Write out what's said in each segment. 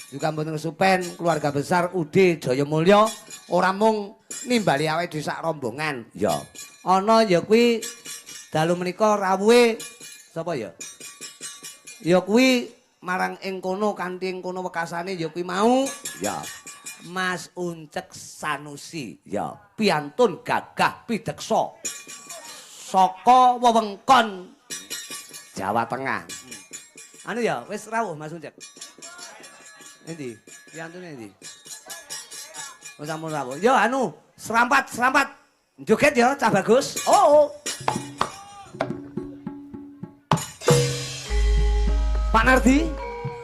juga mboten kesupen keluarga besar UD Jayamulya ora mung nimbali awake dhewe sak rombongan. Ya. Ana ya kuwi dalu menika rawuhe sapa ya? Ya kuwi marang ing kono kanthi ing kono wekasane ya kuwi mau. Ya. Mas Uncek Sanusi. Ya. Piantun gagah pideksa. Saka wewengkon Jawa Tengah. Anu ya, wis rawuh Mas Uncek. Endi? Piantune endi? Oh sampun rawuh. Ya anu, serampat. Joget ya, cah bagus. Oh. Pak Nardi,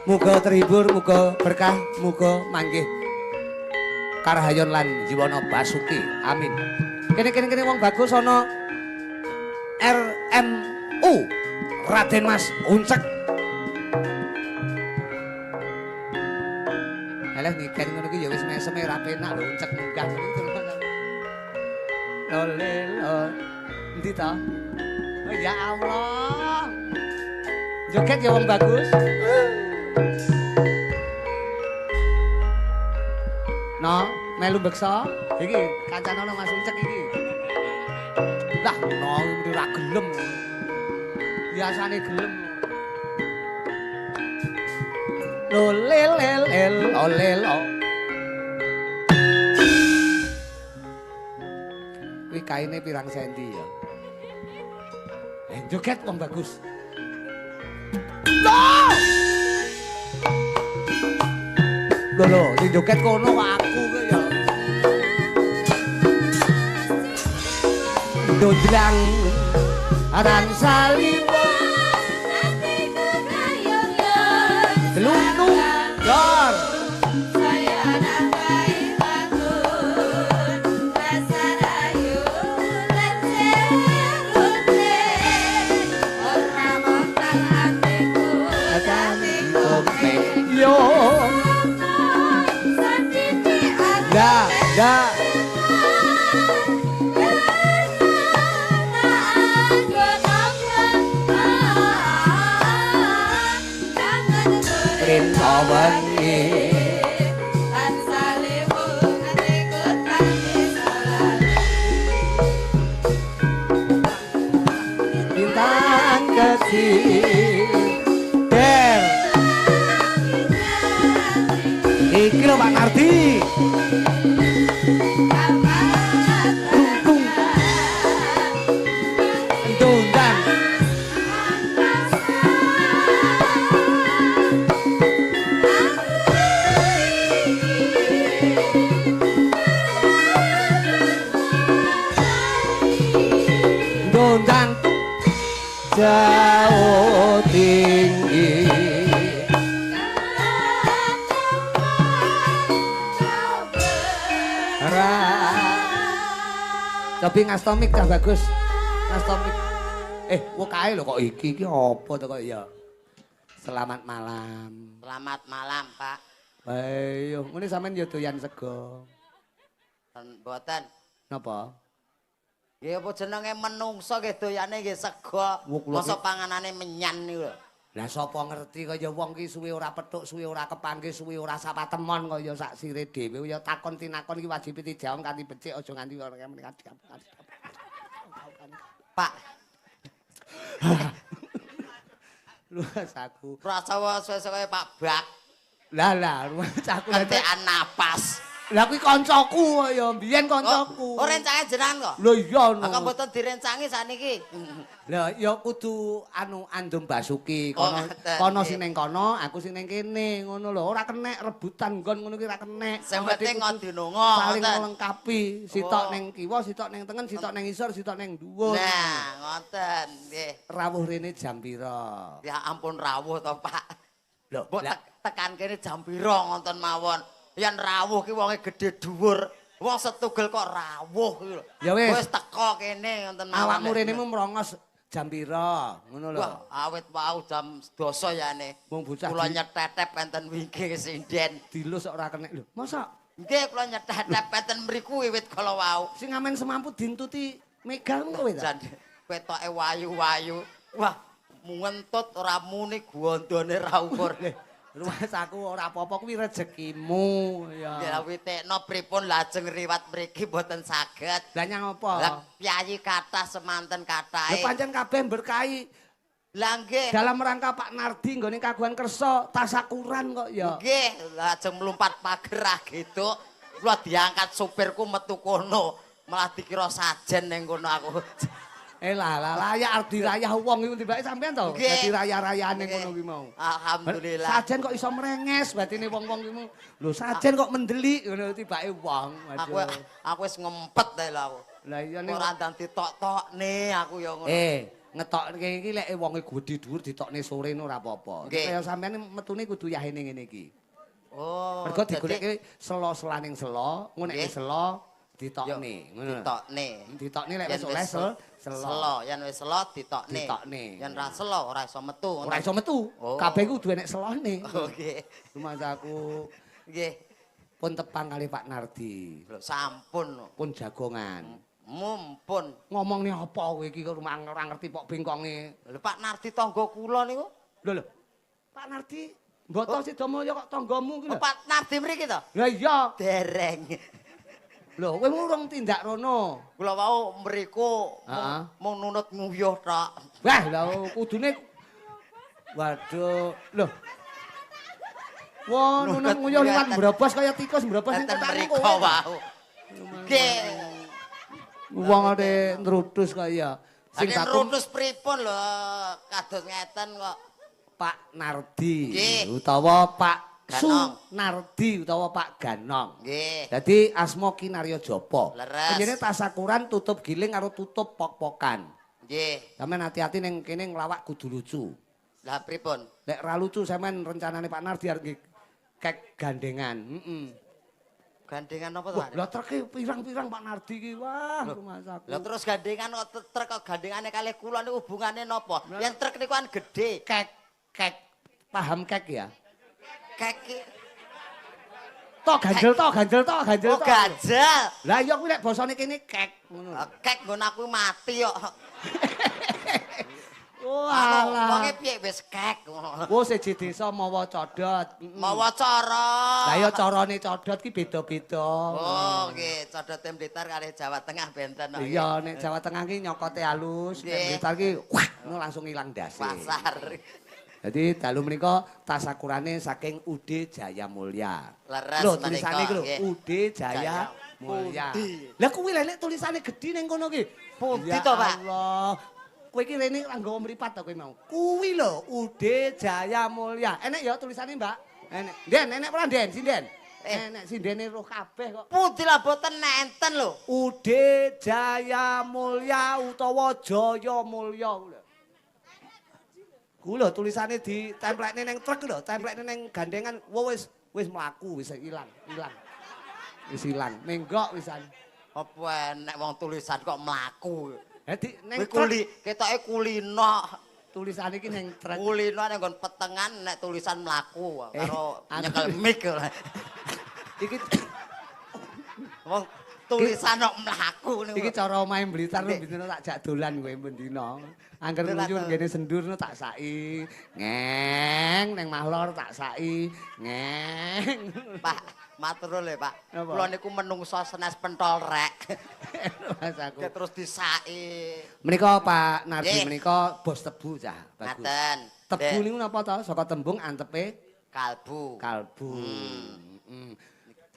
muga terhibur, muga berkah, muga manggih karahayon lan jiwana basuki. Amin. Kene wong bagus ana RMU Raden Mas Uncek. Alah niken ngono ki ya wis meseme ra penak lho Uncek munggah ngono. Lolelo. Endi ta? Oh ya Allah. Joget ya wong bagus. No, melu beksa. Iki kancane ana Mas Uncek iki. Lah, no iki ora gelem. Biasane gelem. Lolelel olelo. Kuwi kaine pirang senti ya? Joget wong bagus. Lho, sing joget kono kok aku kok ya. Dodlang aran saliwon ati kegayoyan telunung dor saya nakai batur rasa rayu leceh ora montal atiku agane kompe yo da Rinto wengi lan salimu atiku tangi salat bintang kecil der iki lho Pak Nardi jauh tinggi tapi ngastomik dah bagus ngastomik kok kae lho kok iki apa to kok ya selamat malam Pak ayo ngene sampean ya doyan sego mboten napa nggih apa jenenge menungso nggih doyane nggih sego. Masa panganane menyan niku lho. Lah sapa ngerti kaya wong ki suwe ora petuk, suwe ora kepanggih, suwe ora sapatemon kaya sak sire dhewe ya takon tinakon iki wajib dijawab kanthi becik aja nganti ora Pak. Luas aku. Rasa suwe-suwe kaya Pak Bak. Lah aku kentekan napas. Lah kuwi kancaku ya, mbiyen kancaku. Oh, rencange jenengan kok? Lho iya no. Kok mboten direncangi saniki? Lah ya kudu andum basuki, kono sing ning kono, aku sing ning kene, ngono lho. Ora kenek rebutan nggon ngono ki ora kenek. Sing penting ngono dinonga. Saling melengkapi, sitok ning kiwa, sitok ning tengen, sitok ning isor, sitok ning dhuwur. Nah, ngoten nggih. Rawuh rene jam pira? Ya ampun rawuh to, Pak. Lho, tekan kene jam pira ngonten mawon. Yen rawuh ki wonge gedhe dhuwur. Wong setugel kok rawuh ki lho. Ya wis teko kene ngoten mawon. Awakmu rene merongos jam pira? Ngono lho. Wah, awit wau jam 12 yane. Wong bocah kula nyetetep enten wingi sinden. Dilus ora kenek lho. Masa? Nggih kula nyetetep enten mriku wiwit kala wau. Sing amen semampu dintuti megang kowe ta? Wetoke wayu-wayu. Wah, ngentut ora muni gondone ra ukur. Rumah saku ora apa-apa kuwi rezekimu ya. Ya witekno pripun lajeng riwat mriki mboten saged. Lah nyang apa? Lah piyayi kathah semanten Lha kathahe. pancen kabeh berkahi Lah nggih. dalam rangka Pak Nardi nggone kagungan kersa tasakuran kok ya. Nggih, lajeng mlumpat pager gitu. Kula diangkat supirku metu kono. Malah dikira sajen ning kono aku. Lah ya arep dirayah wong iku tibake sampean to. Nggih. Dadi raya-rayane Nggih. ngono kuwi mau. Alhamdulillah. Sajen kok iso mrenges batine wong-wong iku. Lho sajen kok mendelik ngono tibake wong. Aku wis ngempet ae lho aku. Lah iya ning Ora ndang ditok-tokne aku ya ngono. ngetokke iki lek wonge gedhe dhuwur ditokne sore ora apa-apa. Nggih. Kaya sampean metune kudu yahene ngene iki. Oh. Mergo jadi digoleki selo-selaning selo, ngonekke Nggih. selo ditokne, ngono. ditokne. Ditokne lek Yen wis oleh selo, yen wis selo ditokne. Ditokne. Yen ra selo ora iso metu. Ora iso metu. Oh. Kabeh kudu enek selone. Oh nggih. Rumasaku Nggih. pun tepang kali Pak Nardi. Lho sampun. Pun jagongan. Mumpun. Ngomongnya apa kowe iki kok ora ngerti pok bengkonge. Lho Pak Nardi tangga kula niku. Lho. Pak Nardi, mboto Sidomulya kok tanggamu ki lho. Oh, Pak Nardi mriki to? Lah iya. Dereng. Lho, kowe urung tindak rono. Kula wau mriku Heeh. mung nunut nguyuh tok. Wah, lha kudune waduh, lho. Wah, nunut nguyuh liwat mbrobos kaya tikus mbrobos ning Enten kotakmu mriku kowe. wau. Nggih. Wong ade nrutus kaya sing Sing bakum rutus pripun lho kados ngeten kok. Pak Nardi Nggih. utawa Pak Ganong. Nardi utawa Pak Ganong. Nggih. Dadi asma Kinarya Japa. Leres. Penjene tasakuran tutup giling karo tutup pok-pokan. Nggih. Sampeyan hati-hati ning kene nglawak kudu lucu. Lah pripun? Lek ra lucu sampean rencanane Pak Nardi arep kek gandengan. Gandengan apa to? Wah, lah treke pirang-pirang Pak Nardi iki. Wah, rumasaku. Lah terus gandengan kok truk kok gandengane kalih kula niku hubungane napa? Yen truk niku kan gedhe. Kek. Paham kek ya? Kek ki. Tok ganjel tok. Oh ganjel. Lah iya kuwi lek basane kene kek ngono. Kek nggon aku mati kok. Oh Anu, alah. wonge piye wis kek ngono. Oh siji desa mawa codot. Mawa cara. Lah ya carane codot ki beda-beda. Oh nggih, codote Blitar kalih Jawa Tengah benten kok. Iya nek Jawa Tengah ki nyokote halus, nek Nggih. Blitar ki wah ngono langsung ilang dase. Pasar. Jadi dalu menika tasakurane saking UD Jaya Mulya. Leres Lho menika, tulisane iki lho nggih. UD Jaya Mulya. Pundi? Lah kuwi lek tulisane gedhi ning kono ki. Pundi Ya to, Pak? Allah. Kowe iki rene nganggo mripat to kowe mau. Kuwi lho UD Jaya Mulya. Enek ya tulisane, Mbak? Enek. Den, enek ora Den? Sinden. Enek sindene roh kabeh kok. Pundi lah boten nenten lho. UD Jaya Mulya utawa Jaya Mulya kuwi lho. Kuwi lho tulisane ditemplekne ning truk lho, templekne ning gandengan. Wis mlaku, wis ilang. Wis ilang. Menggok wisan. Apa enek wong tulisan kok mlaku. Dadi ning Kuwi truk ketoke kulino. tulisane iki ning truk. Kulino nek nggon petengan nek tulisan mlaku karo anu. nyekel mic. Iki Wong tulisan kok mlaku niku. iki cara omahe Blitar Nggih. bintino tak jak dolan kowe ben dina. Angger Dolan nguyu to. ngene sendurno tak saki. Ngeng ning Mahlor tak saki. Ngeng. Pak, matur nuwun lho, Pak. Apa? Kula niku menungso senes pentol rek. Mas aku. Terus disaki. Menika Pak Nardi Nggih. menika bos tebu cah. Bagus. Ngaten. Tebu Dek, niku napa to? Saka tembung antepe kalbu. kalbu. Hmm.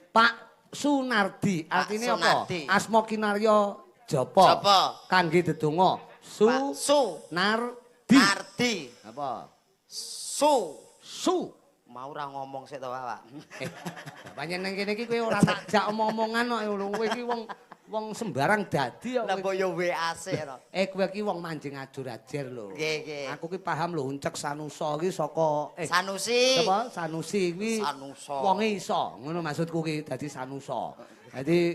Pak Sunardi artine apa? Sunardi. Asma Kinarya Japa. Japa. Kangge dedonga Pak Su Nardi. Nardi. Apa? Su. Su. Mau ora ngomong sik to, Pak. Banyak nang kene iki kowe ora tak jak omong-omongan kok lho. Kowe iki wong sembarang dadi kok. Lah kowe. mbok yo WA sik to. Kowe iki wong manjing ajur-ajer lho. Nggih, nggih. Aku ki paham lho uncek Sanusa iki saka Sanusi. apa Sanusi kuwi Sanusa. wonge iso ngono maksudku ki dadi Sanusa. Dadi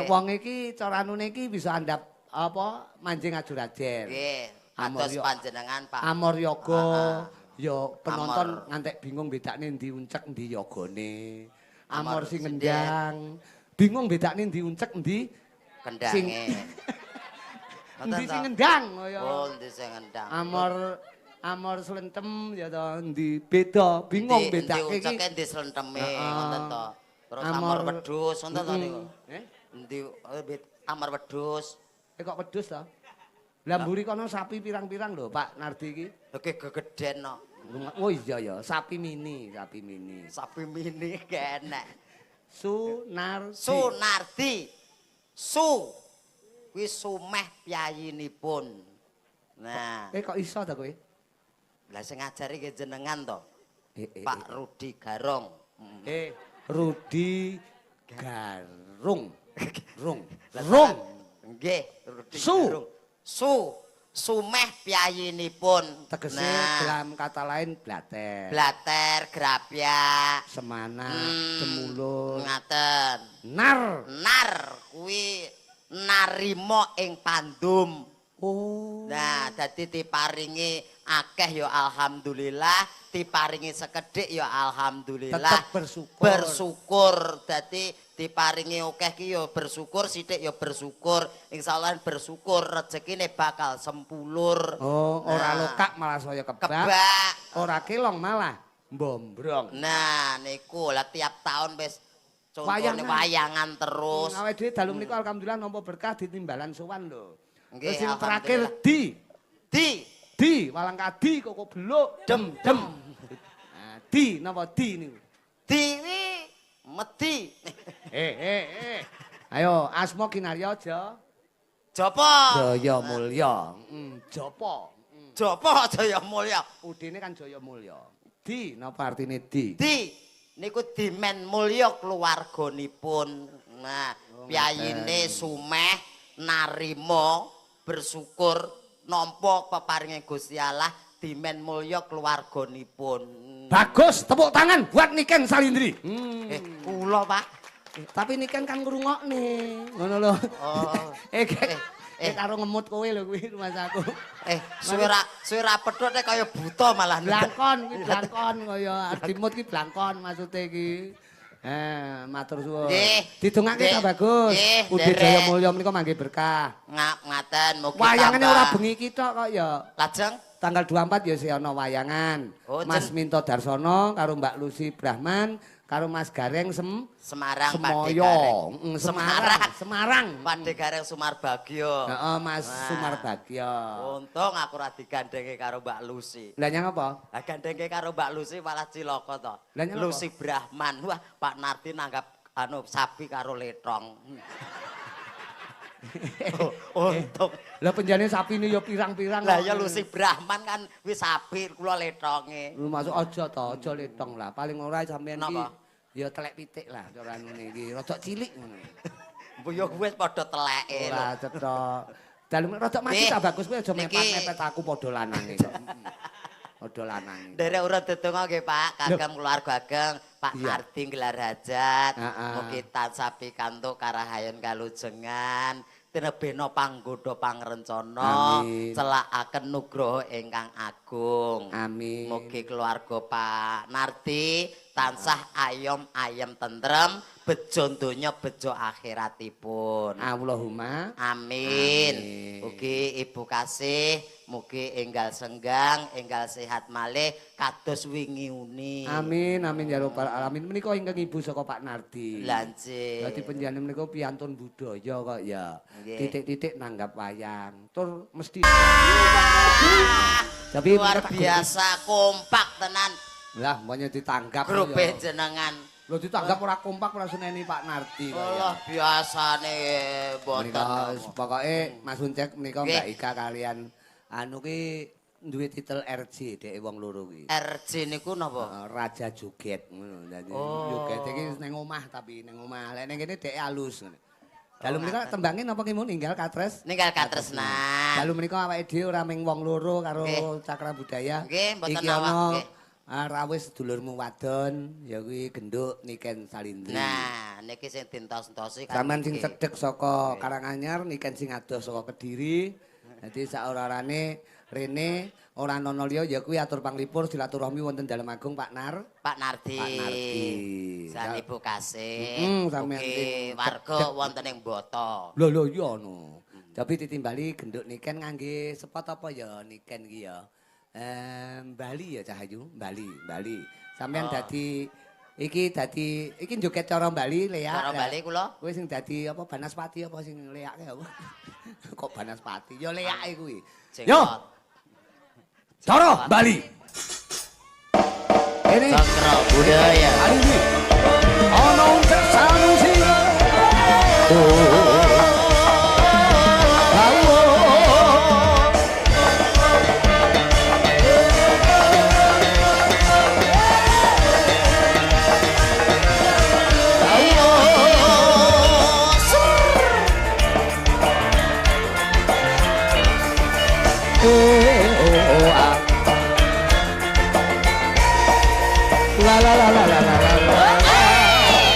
wong iki cara anune iki bisa andap apa manjing ajur-ajer. Nggih. Amor Atos yo- panjenengan, Pak. Amor yoga Ah, ya penonton Amor. ngantek bingung bedakne ndi uncek ndi yogane. Amor Amor sing sinden. ngendang. Bingung bedakne ndi uncek ndi Kendange. endi Ngoten sing to? ngendang kaya. Oh, ndi sing ngendang. Amor Amor slentem ya to ndi beda, bingung bedake iki. Ndi uceke ndi slenteme Heeh. ngoten to. Terus Amor- amor wedhus ngoten to niku. Eh? Ndi amor wedhus. Kok wedhus to? Lah mburi kono sapi pirang-pirang lho Pak Nardi iki. Oke gegeden no. Oh iya ya, sapi mini, sapi mini. Sapi mini kenek. Sunardi. Sunardi. Su. Kuwi sumeh piyayinipun. Nah, Kok iso ta kowe? lah sing ngajari ki jenengan to. Eh, Pak Rudi Garong. Rudi Garung. Rung. Nggih, Rudi Su. Garong. Sumeh piyayinipun. Tegese Nah, dalam kata lain blater. blater, grapya, Semana, demulur. ngaten. Nar. Nar kuwi narima ing pandum. Oh. Nah, dadi diparingi akeh ya alhamdulillah, diparingi sekedhik ya alhamdulillah. Tetep bersyukur. Bersyukur. Dadi diparingi akeh ki ya bersyukur, sithik ya bersyukur. Insyaallah bersyukur rezekine bakal sempulur. Oh, ora Nah, lokak malah saya kebak. Kebak. Ora kelong malah mbombrong. Nah, niku lah tiap tahun wis contone Wayangan. wayangan terus. Awake dhewe dalu menika alhamdulillah nampa berkah ditimbalan sowan lho. Nggih, Terus sing terakhir alhamdulillah. di walang kadi kok beluk dem. Nah, di napa di niku? Diwi medi. Ayo asma kinarya aja. Jopo. Jaya Mulya. Japa. Jopo Jaya Mulya. Udine kan Jaya Mulya. Di napa artine di? Di niku dimen mulya keluarganipun. Nah, piyayine sumeh narima bersyukur nampa peparinge Gusti Allah dimen mulya keluarganipun. Bagus, tepuk tangan buat Niken Salindri. Kula, Pak. Tapi Niken kan ngrungokne. Ngono lho. Oh. Karo ngemut kowe lho kuwi rumah aku. Suwe ra pethuk nek kaya buta malah. Blangkon kuwi blangkon kaya dimut ki blangkon maksude iki. Matur suwun. Didongake ta bagus. Ude Jaya Mulya menika mangke berkah. Ngaten mugi Wayangane ora bengi ki tok kok ya. Lajeng Tanggal 24 ya isih ana wayangan. Oh, Mas Minto Darsono karo Mbak Lucy Brahman karo Mas Gareng Semarang Semoyo. Semarang. Pade Gareng Sumarbagya. Heeh, Mas Wah. Sumarbagya. Untung aku ora digandenge karo Mbak Lucy. Lah nyang apa? Lah gandenge karo Mbak Lucy malah cilaka to. Lah nyang apa? Lucy Brahman. Wah, Pak Nardi nanggap sapi karo letong. Untung. Lah penjane sapine ya pirang-pirang. Lah ya Lucy Brahman kan wis sapi kula letonge. Lu masuk aja to, aja letong lah. Paling ora sampean iki Napa? ya telek pitik lah cara ngene iki. Rada cilik ngono. Mbuh wis padha teleke lho. Ora cetok. Dalu rada mati ta bagus kowe aja mepet-mepet aku padha lanange kok. Padha lanange. Derek urut dedonga nggih Pak, kagem keluarga ageng Pak Iya. Nardi gelar hajat. Heeh. Mugi tansah pikantuk karahayan kalujengan, tinebena panggoda pangrencana, Amin. celakaken nugroho ingkang agung. Amin. Mugi keluarga Pak Nardi tansah ayem tentrem, bejo donya bejo akhiratipun. Allahumma Amin. Amin. Mugi Ibu kasih, mugi enggal senggang, enggal sehat malih kados wingi uni. Amin amin ya rabbal alamin. Menika ingkang ibu saka Pak Nardi. Lanjut. Dadi penjane menika piantun budaya kok ya. Nggih. Titik-titik nanggap wayang. Tur mesti Tapi Luar menika tak biasa kompak tenan grup. Lah mboknya ditanggap. grup ya. jenengan. Lho ditanggap ora kompak ora seneni Pak Nardi kok ya. Allah biasane Menika boten. pokoke Mas Uncek menika Nggih. Mbak Ika kalian anu ki duwe titel RJ dhek wong loro ki. RJ niku napa? Raja Joget ngono. Dadi Oh. joget iki ning omah tapi ning omah. Lek ning kene dhek alus ngono. Dalu menika tembangin napa ki mun ninggal katres? Ninggal katresnan. Dalu menika awake dhewe ora ming wong loro karo Nggih. Cakra Budaya. Nggih, mboten Iki awak, ana nggih. rawis sedulurmu wadon ya kuwi genduk Niken Salindri. Nah, niki sing dintos-entosi Sampeyan sing niki. cedhek saka Karanganyar, Niken sing adoh saka Kediri. Dadi saorane rene ora ana liya ya kuwi atur panglipur silaturahmi wonten Dalem Agung Pak Nar. Pak Nardi. Pak Nardi. San Ibu kasih. Sampeyan Mugi sing warga cedhek. wonten ing Boto. Lho iya no. Tapi ditimbali genduk Niken ngangge sepot apa ya Niken ki ya. Bali ya Cahayu, Bali. Sampeyan dadi iki joget cara Bali Lea. Cara Bali kula. Kowe sing dadi apa Banaspati apa sing leake apa? Kok Banaspati? Ya leake kuwi. Yo. Cara Bali. Ini Cakra budaya. hari ini ana uncak sanusi. La la la la la la la la.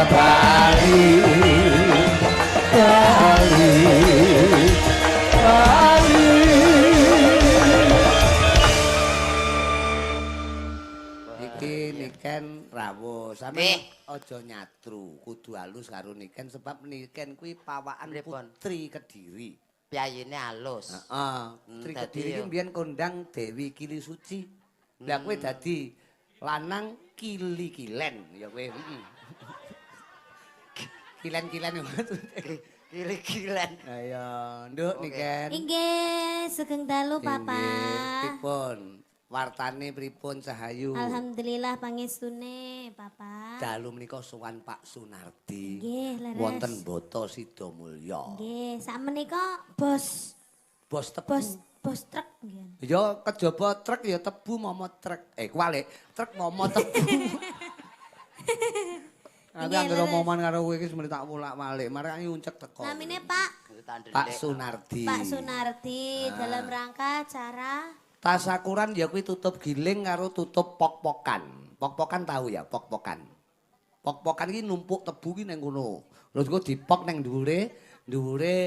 Bali, Bali, Bali. Iki niken rawuh, sampe aja nyatru, kudu halus karo niken sebab niken kuwi pawakan Pripun? Putri Kediri. Piyayine halus. Heeh, Putri dadi Kediri iki yo. mbiyen kondang Dewi Kili Suci. Lah kowe dadi lanang Kili-kilen ya kowe. Kilen-kilen maksudnya. Kili-kilen. Ayo, nduk niken. Inggih, sugeng dalu Papa. Inggih, pripun? Wartane pripun Cahayu? Alhamdulillah pangestune Papa. Dalu menika sowan Pak Sunardi. Nggih, leres. Wonten Boto Sidomulyo. Nggih, sakmenika bos Bos tebu. bos truk nggih. Ya kejaba truk ya tebu momot truk. Kualik, truk momot tebu. Aku Nggih, anggere leres. omongan karo kowe iki semenit tak bolak-balik. Marane uncek teko. Namine Pak Pak Sunardi. Pak Sunardi dalam rangka acara Tasakuran ya kuwi tutup giling karo tutup pok-pokan. Pok-pokan tahu ya, pok-pokan. Pok-pokan iki numpuk tebu ki ning kono. Terus kok dipok ning dhuwure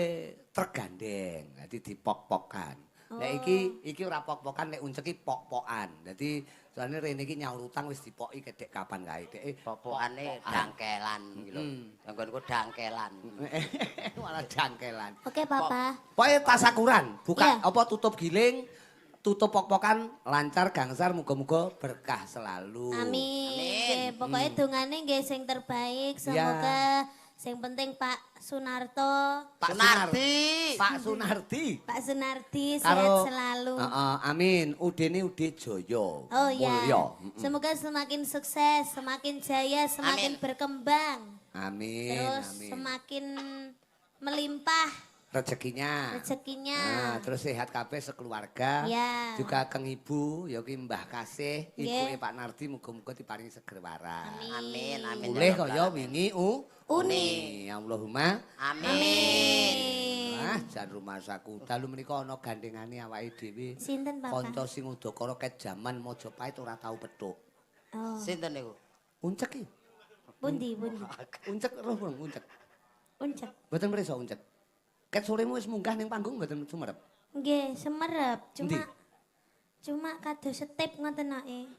truk gandeng. Dadi dipok-pokan. Nek iki ora pok-pokan, nek uncek iki pok-pokan. Dadi soalnya rene iki nyaur utang wis dipoki kedek kapan kae. Dek Popokane dangkelan iki lho. Anggonku dangkelan. malah jangkelan. Oke Papa. Pokoke tasakuran, buka Iya. apa tutup giling, tutup pok-pokan lancar gangsar muga-muga berkah selalu. Amin. Nggih, pokoke dongane nggih sing terbaik. Iya. Semoga sing penting Pak Sunarto, Pak Sunardi. Pak Sunardi. Pak Sunardi Karo- sehat selalu. Amin. Udene Ude Jaya. Oh ya. Mulya. Semoga semakin sukses, semakin jaya, semakin Amin. berkembang. Amin. Terus Amin. semakin melimpah Rezekinya. rezekinya. Nah, terus sehat kabeh sekeluarga. Ya. Juga keng ibu, ya ki Mbah Kasih, Nggih. ibuke Pak Nardi muga-muga diparingi seger waras. Amin, amin. Mulih ya Rabbal kaya Alamin. wingi Uni. Allahumma Amin. ah jan rumah saku. Dalu menika ana gandengane awake dhewe. Sinten Papa? Kanca sing udakara ket jaman Majapahit ora tau petuk. Oh, Sinten niku? Uncek iki. pundi. Uncek roh bang, uncek. Uncek. Mboten mrisa uncek. Ket soremu wis munggah ning panggung mboten sumerep. Nggih, semerep. Endi? Cuma kados setip ngoten ae.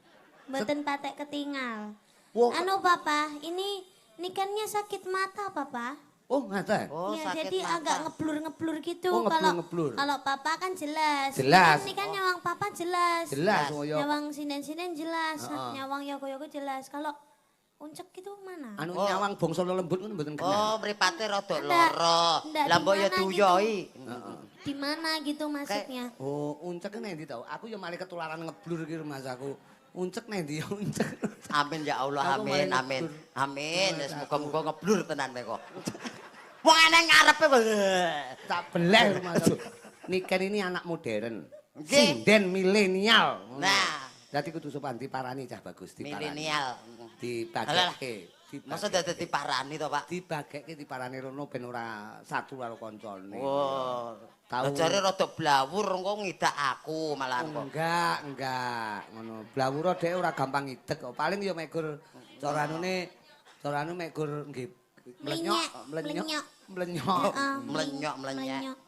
Mboten patek ketinggal. Wah, Anu Papa, ini nikannya sakit mata Papa. oh ngaten. Oh, Ya, sakit jadi mata. agak ngeblur-ngeblur gitu. Oh, Kalau ngeblur-ngeblur. kalau Papa kan jelas. Jelas. Ini kan nyawang Papa jelas. Jelas koyo Nyawang sinden-sinden jelas. Heeh. Nyawang yogo-yogo jelas. Kalau uncek itu mana? anu Oh. nyawang bangsa lembut ngono mboten kenal. Oh, mripate rada Ndak, lara. ndak, Lah mbok ya di mana duyoi. Di mana gitu maksudnya? Oh, uncek nang ndi tau? Aku ya malah ketularan ngeblur iki Mas aku. Uncek nang ndi ya uncek. Amin ya Allah, Aku amin, malah amin. ngeblur. Amin, Malah wis aku. muga-muga ngeblur tenan kowe kok. Wong eneng ngarepe kok. Tak beleh Mas aku. Niken ini anak modern. Nggih. Sinden milenial. Nah. Dadi kudu sopan diparani cah bagus diparani. Milenial. Dibagekke. Masa dadi parani to, Pak? Dibagekke diparani rono ben ora satu karo kancane. Oh. Tahu. Jare rada blawur engko ngidak aku malah kok. Enggak, ngono. Blawura dhek ora gampang ngidek kok. Paling ya megur carane megur nggih Melenyek, melenyok. Heeh, Melenyok, melenyek. melenyok.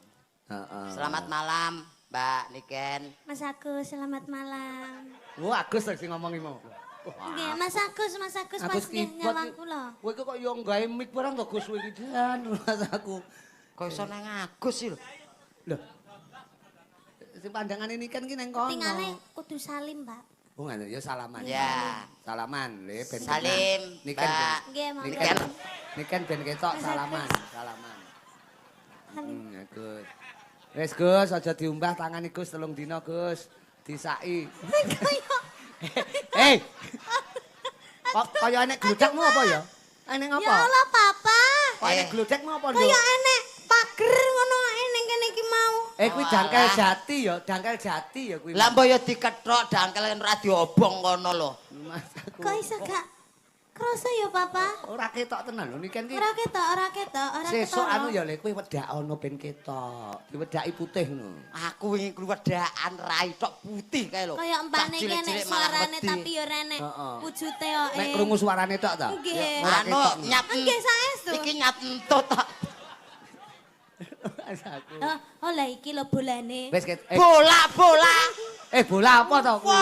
Heeh. Selamat malam, Mbak Niken. Mas Agus, selamat malam. Wah, Agus sing ngomong iki mau. Nggih, Mas Agus pas nggih kibot nyawang iki. kula. Kowe iki kok yo nggawe mic barang to Gus kowe iki dan Mas aku. Kok iso nang Agus sih lho. Lho. Sing pandangan ini kan ki nang kono. Tingale kudu salim, Pak. Oh ngene ya salaman. Ya. Salaman le ben. Salim, Niken. Mbak. Nggih, monggo. Niken. Niken ben ketok salaman. Salim. Ya Gus. Wis Gus aja diumbah tangan Gus telung dina Gus. Disaki. Hei. Kok kaya enek gludakmu apa ya? Enek apa? Ya Allah, Papa. Kok enek gludakmu apa, Nduk? Kaya enek pager ngono ae ning kene iki mau. Kuwi dangkel jati ya, dangkel jati ya kuwi. Lah mbok ya dikethok dangkel ora diobong kono lho. Mas aku. Kok iso gak krasa ya, Papa? Ora ketok tenan lho niki iki. Ora ketok. Sesuk anu ya le kuwi wedak ana ben ketok. Diwedaki putih ngono. Aku wingi kluwedakan rai tok putih kae lho. Kaya empane iki enek suarane tapi ya ora enek Heeh. wujute kok. Nek krungu suarane tok ta? Nggih. Ora Anu ketok. nyat. Nggih saestu. Iki nyat entut tok. Mas aku. Oh lah iki lho bolane. Wis ket. Bola. Bola apa to kuwi?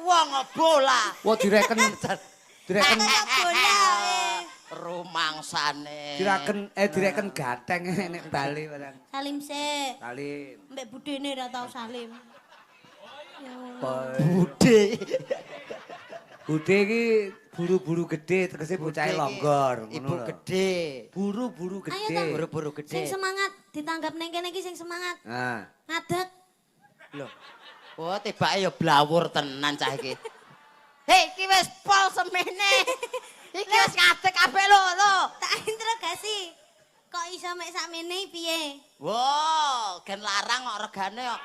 Wong bola. Wah direken Bola. Rumangsane. direken gateng nek bali barang. Salim sik. Kali Mbek budene ora tau salim. Ya Allah. Budhe. Bude iki buru-buru gede tegese bocah longgor ngono Ibu lho. gede. Buru-buru Ayo gede. toh. Buru-buru Sing gede. semangat ditanggap ning kene iki sing semangat. Nah, Ngadeg. Lho. Oh, tibake ya blawur tenan cah iki. Hei, iki wis pol semene. Iki wis ngadeg kabeh lho. Tak interogasi. Kok iso mek sakmene piye? Wow, gen larang kok regane kok.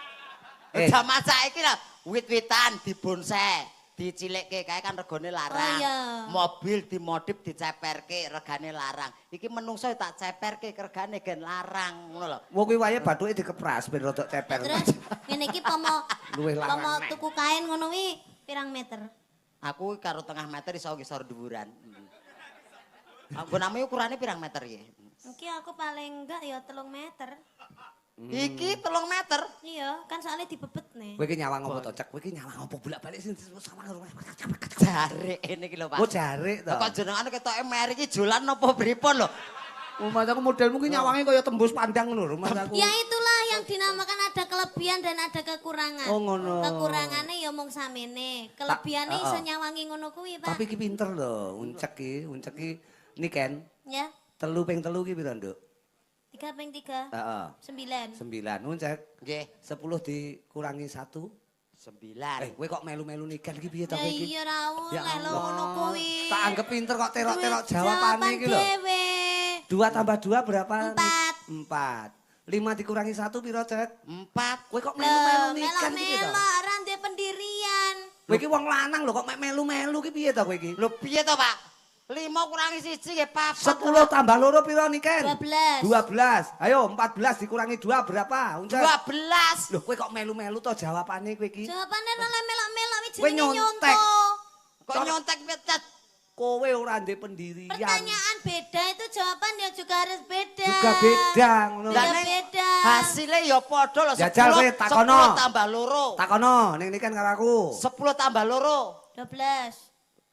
Eh. Jaman saiki lho, wit-witan dibonsai, dicilikke kae kan regane larang. Oh, iya. Mobil dimodif diceperke regane larang. Iki menungso tak ceperke regane gen larang ngono lho. wong kuwi wae bathuke dikepras ben rodok ceper. Terus ngene iki pomo Luwih larang pomo nek. tuku kain ngono kuwi pirang meter? Aku karo tengah meter iso ngisor dhuwuran. Aku namanya ukurannya pirang meter ya? Iki aku paling enggak ya 3 meter. Iki 3 meter. Iya, kan soalnya dibebet nih. Kowe iki nyawang apa to, Cek? Kowe iki nyawang apa bolak-balik sing sama Jarik ini iki lho, Pak. Oh, jarik to. Kok jenengane ketoke meri iki jolan napa pripun lho? Mas aku modelmu ki nyawange kaya tembus pandang ngono lho, Mas aku. Ya itulah yang dinamakan ada kelebihan dan ada kekurangan. Oh, ngono. Kekurangannya ya mung samene, kelebihannya heeh. iso nyawangi ngono kuwi, Pak. Tapi ki pinter lho, uncek ki niken. Ya, 3 ping 3 ki piro, Nduk? 3 ping 3. Heeh. 9. 9 uncek. Nggih, 10 dikurangi 1. 9. Kowe kok melu-melu niken ki piye to Ya kowe iki? iya ra Ya oleh lho Allah. ngono kuwi. Tak anggap pinter kok terok-terok jawabane iki lho. Dewe. 2 tambah 2 berapa? 4. 4. 5 dikurangi 1 piro, Cek? 4. Kowe kok melu-melu Loh, niken iki to? melo-melo ora ndek pendirian. Kowe iki wong lanang lho kok mek melu-melu ki piye to kowe iki? Lho piye to, Pak? 5 kurangi 1 nggih 4. 10 tambah loro piro niken? 12. 12. Ayo 14 dikurangi 2 berapa? Uncek. 12. Loh kowe kok melu-melu to jawabane kowe iki? Jawabane ora melok-melok iki Kowe jenenge nyontek. Kok nyontek pecat? Kowe ora ndek pendirian. Pertanyaan beda itu jawaban ya juga harus beda. Juga beda ngono. Juga Lah, Neng, beda. Hasilnya ya padha lho. Jajal kowe, takono. 10 tambah loro. Takono ning niken karo aku. 10 tambah loro. 12.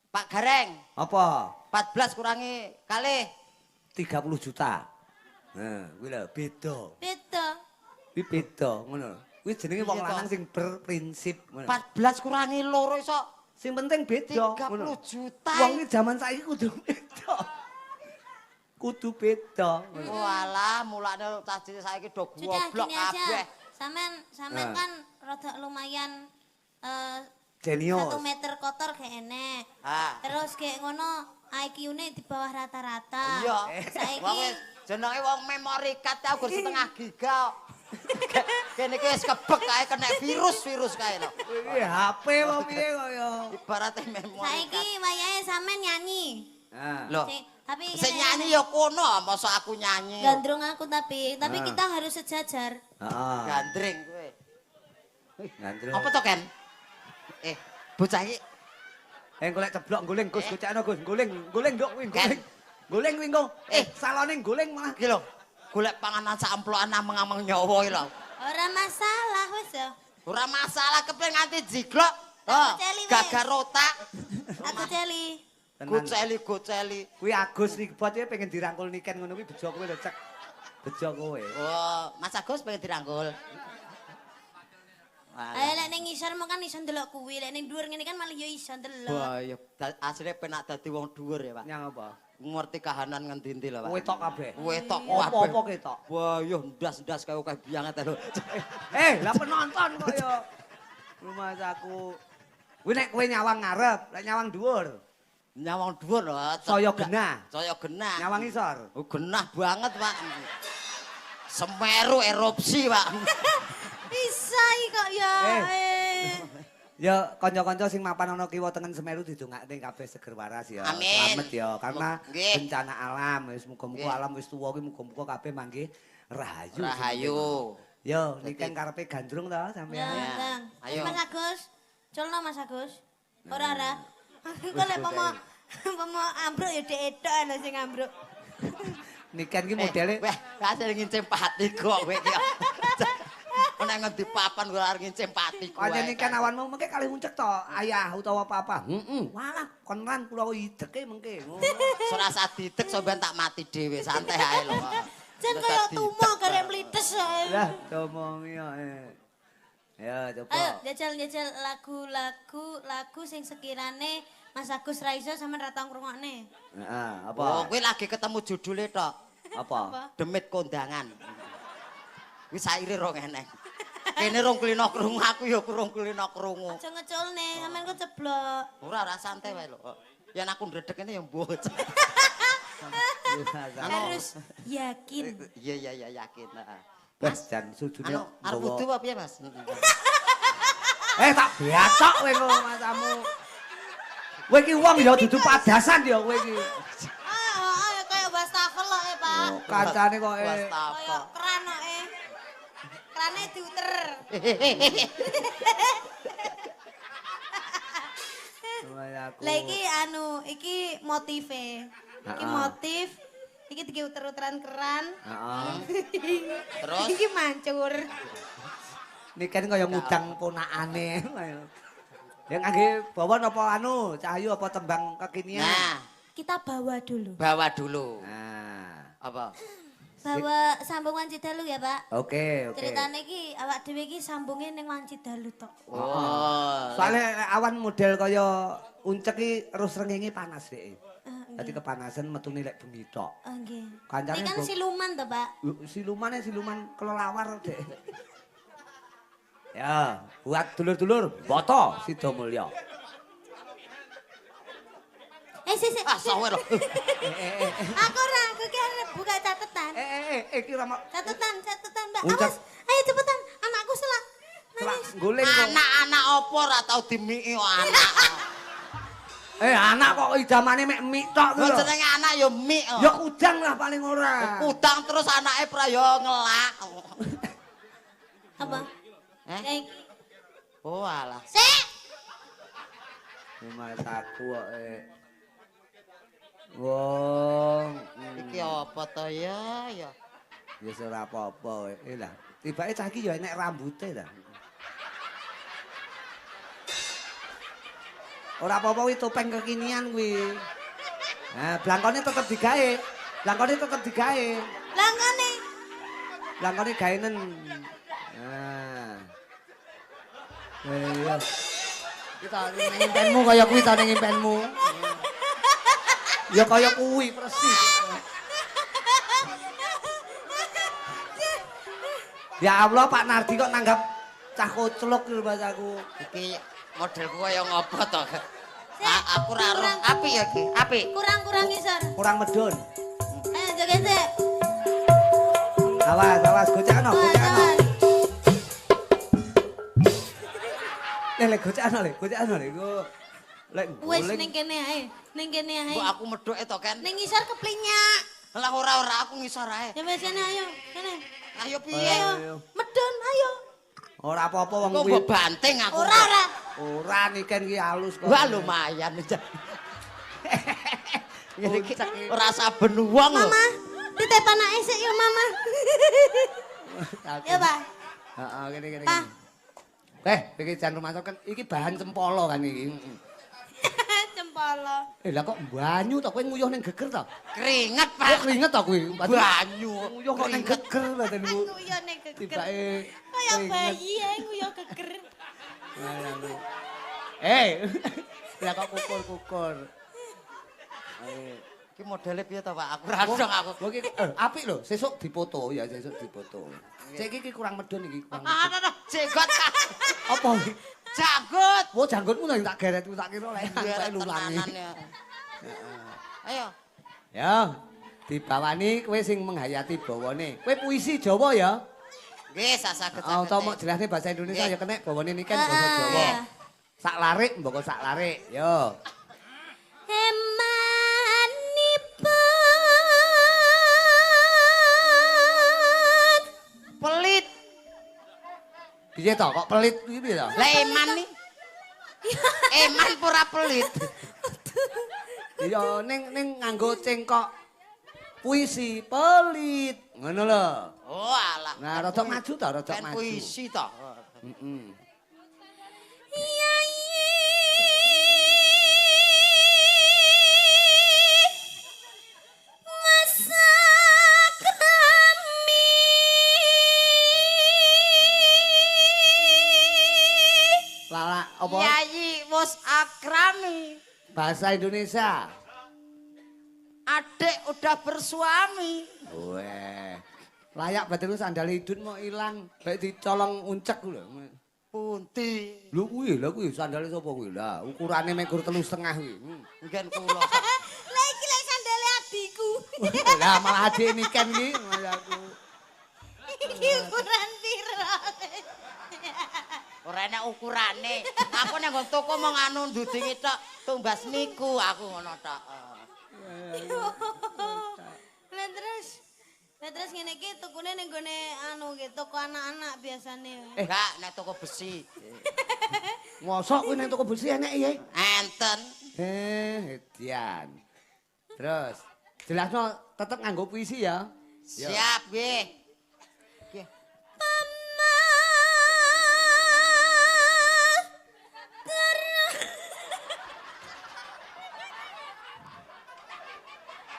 Pak Gareng. Apa? 14 kurangi kalih. 30 juta. Nah, kuwi lho beda. Beda. Kuwi beda ngono. Kuwi jenenge wong Iya, toh. lanang sing berprinsip ngono. 14 kurangi loro iso Sing penting beda 30 juta. Wong iki jaman saiki kudu beda. Kudu beda. Walah, mulane cah cilik saiki do Sudah goblok gini aja. kabeh. Sampean Nah. kan rada lumayan Jenius. 1 meter kotor kayak enek. Ha. Terus kayak ngono IQ-ne di bawah rata-rata. Iya. Saiki Wong wis jenenge wong memory card ta gur setengah giga. Kene iki wis kebek kae kena virus kae lho. Iki HP apa piye kaya? Ibarate memory saiki card. wayahe sampean nyanyi. Nah. Loh, Tapi sing kene- nyanyi ya kono, masa aku nyanyi. gandrung aku tapi Ah. kita harus sejajar. Heeh. Gandring kowe. Ngandro. Apa to, Ken? Bocah iki Golek ceblok guling Gus, gocekno Gus. Guling nduk kuwi Ken. guling. Guling kuwi engko. Salone guling malah. iki lho, golek panganan sak amplokan ameng-ameng nyawa iki lho. Ora masalah wis ya. Ora masalah kepen nganti jiglok Oh, celi, wes. gagar otak. Aku celi. Goceli. Kuwi Agus Ribot ya pengen dirangkul Niken ngono kuwi bejo kowe lho cek. Bejo kowe. Oh, Mas Agus pengen dirangkul. Ayo lek ning ngisor mau kan iso ndelok kuwi, lek ning dhuwur ngene kan malah yo iso ndelok. Wah, ya asline penak dadi wong dhuwur ya, Pak. Nyang apa? Ngerti kahanan ngendi-endi lho, Pak. Kowe tok kabeh. Wetok Apa-apa ketok. Wah, yo ndas-ndas kaya akeh bianget lho. Lah penonton kok ya. Rumah saku. Kuwi nek kowe nyawang ngarep, lek nyawang dhuwur. Nyawang dhuwur lho. Saya genah. Saya genah. Nyawang isor. Oh, genah banget, Pak. Semeru erupsi, Pak. Bisa iki kok ya. Ya kanca-kanca sing mapan ana kiwa tengen Semeru didongakne kabeh seger waras ya. Amin. Slamet ya karena Nggih. bencana alam wis muga-muga Nggih. alam wis tuwa ki muga-muga kabeh mangke rahayu. Rahayu. Yo, Jadi- niken karepe gandrung to sampean. Ya, Ya. Bang. Ayo. Mas Agus. Culno Mas Agus. Ora. Kok lek pomo ambruk ya dek etok lho sing ambruk. Niken ki modele Weh, kasih ngincim pati kok kowe iki. Nek ngendi papan ora arep ngincim pati kowe. kaya niken awanmu mengke kalih muncek to ayah utawa apa-apa. Walah konan kula ideke mengke. Ora usah didek sampean tak mati dhewe, santai ae lho. Jan kaya tumo garek mlites ae. Lah, comongi ya. Ya, coba. Ayo jajal lagu sing sekirane Mas Agus ra iso sampean ra tau ngrungokne. Heeh, Oh, apa? kowe lagi ketemu judule tok. Apa? Demit kondangan. Wis saire rong eneng. Kene rong kulino krungu, aku ya kurung kulino krungu. Aja ngeculne, sampean kok ceblok. Ora santai wae lho. Yen aku ndredeg kene ya mbok. Harus yakin. Iya yakin, heeh. Mas jan sujune Anu, arep wudu apa piye, Mas? tak beatok kowe kok masamu. Kowe iki wong ya dudu padasan ya kowe iki. Ayo kaya wastafel kok Pak. Kancane kok Kaya keran kok Kerane diuter. Lah iki iki motive. Iki motif. Iki diuter-uteran keran. Heeh. Terus? Iki mancur. Niken kaya ngudang ponakane. Ya ngangge bawa napa Cahyu apa tembang kekinian? Nah, Kita bawa dulu. bawa dulu. Nah. Apa? Bawa sambung Wanci Dalu ya, Pak. Oke. Ceritane iki awak dhewe iki sambunge ning Wanci Dalu tok. Oh. Soale awan model kaya uncek iki terus rengenge panas dhek. Dadi kepanasan metune lek bengi tok. Oh nggih. Kancane Iki kan siluman to, Pak. Siluman kelelawar dhek. Ya, buat dulur-dulur, boto Sida Mulya. Sik. Ah, sawer lho. Aku ki arep buka catatan. Iki rama Catatan, Mbak. Uncap. Awas, ayo cepetan. Anakku salah. selak guling kok. Anak-anak apa ora tau dimiki kok anak. Anak kok idamane mek mik tok Lho lho. jenenge anak ya mik. Ya kudang lah paling ora. Kudang terus anake pra ya ngelak. Apa? Eh? Oh alah. Sik. Mas aku kok wong Iki apa to ya? ya ora apa-apa lah. Tibake cah iki ya enek rambute ta. Ora apa-apa kuwi topeng kekinian kuwi. Nah, blangkone tetep digawe. Langkane. Blangkone gaenen. Nah. Iya. Kita ning impenmu kaya kuwi ta ning impenmu. Ya kaya kuwi persis. Ya Allah Pak Nardi kok nanggap cah koclok lho Mas aku. Iki modelku kaya ngopo to? Sik, Aku ra roh kurang. api ya iki, api. Kurang isor. Kurang medun. Ayo joget sik. Awas, gocekno. Awas. Lek gocekno lek. Lek Wis guling. ning kene ae. Mbok aku medhoke to kan. Ning isor keplinyak. Lah ora aku ngisor ae. Ya wis kene ayo. Kene. Ayo piye? Ayo. Medun ayo. Ora apa-apa wong Kok kuwi. mbok banting aku. Ora. Ora niken ki halus kok. Wah lumayan. Ngene iki ora saben wong lho. Mama, ditep anake sik yo Mama. Ya, Pak. Heeh, kene. Pak. iki jan rumah kan iki bahan cempala kan iki. Cempala. Lah kok banyu to kowe nguyuh ning geger to? Keringet, Kok Pak. keringet to kuwi? Banyu. Nguyuh kok ning geger to niku. Nguyuh ning geger. Tibake Kaya bayi ae nguyuh geger. Lah kok kukur-kukur. Iki modele piye to, Pak? Aku ora dong aku. Lho iki apik lho, sesuk difoto ya, sesuk difoto. Cek iki kurang medun iki. Jenggot. Apa iki? Janggut. Wo janggutmu tak geret tak kira lek Biar lulangi. tenanan ya. Ayo. Ya, dibawani kowe sing menghayati bawane. Kowe puisi Jawa ya? Nggih, saged-saged. Oh, tau mok jelasne bahasa Indonesia ya kenek bawane niki kan basa Jawa. Sak larik mboko sak larik. Yo. Emanipun Pelit. Piye to kok pelit iki piye to? Lah eman nih. Eman pura pelit. Iya ning nganggo cengkok puisi pelit. Ngono lho. Oh alah. Nah, rada maju to, rada Kan maju. puisi to. Heeh. Lala apa? Yayi wis akrami. Bahasa Indonesia. Adik udah bersuami. Weh. Layak batin lu sandal hidun mau ilang, baik dicolong uncek lho. Punti. Lho kuwi sandale sapa kuwi? Lah ukurane mekur 3,5 kuwi. Mungkin kula. Lah iki lek sandale adikku. Lah malah adik niken iki aku. Iki ukuran piro? Ora enak ukurane. Aku nek nggon toko mong anu ndudingi tok tumbas niku aku ngono tok. Lah terus ngene iki tukune ning gone anu iki toko anak-anak biasane. Enggak nek toko besi. Mosok kuwi nang toko besi enek ya? Enten. Edian. Terus jelasno tetep nganggo puisi ya. Siap nggih. Nggih.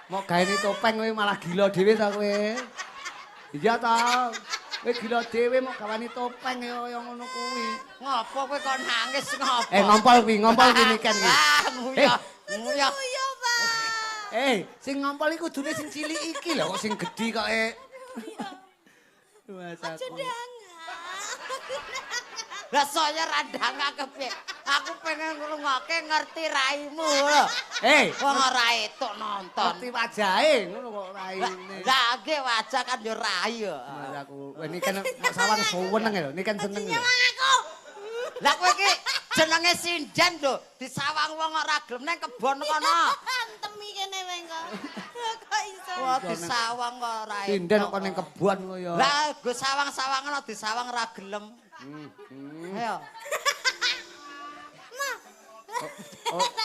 Mau gawe topeng kowe malah gila dhewe ta kowe. Iya ta. Kowe gila dhewe mau gawani topeng ya ngono kuwi. Ngopo kowe kok nangis ngopo? Ngompol kuwi niken iki. Ah, nguyah. Nguyah. Iya, Pak. Sing ngompol iki kudune sing cilik iki lho kok sing gedhi kok Masaku. Lah saya randang kepiye? Aku pengen ngrungokke ngerti raimu lho. Wong ora etuk nonton. Ngerti wajahe ngono kok raine. Lah nggih wajah kan yo rai yo. Masaku. Ini kan sawang suweneng lho, ini kan seneng lho. Aku. Lah kowe iki jenenge sinden lho, disawang wong ora gelem nang kebon kono. Antemi kene wae kok. Kok iso. Wah, disawang kok ora etuk. Sinden kok ning kebon kok ya. Lah go sawang-sawangan disawang ora gelem. Ayo.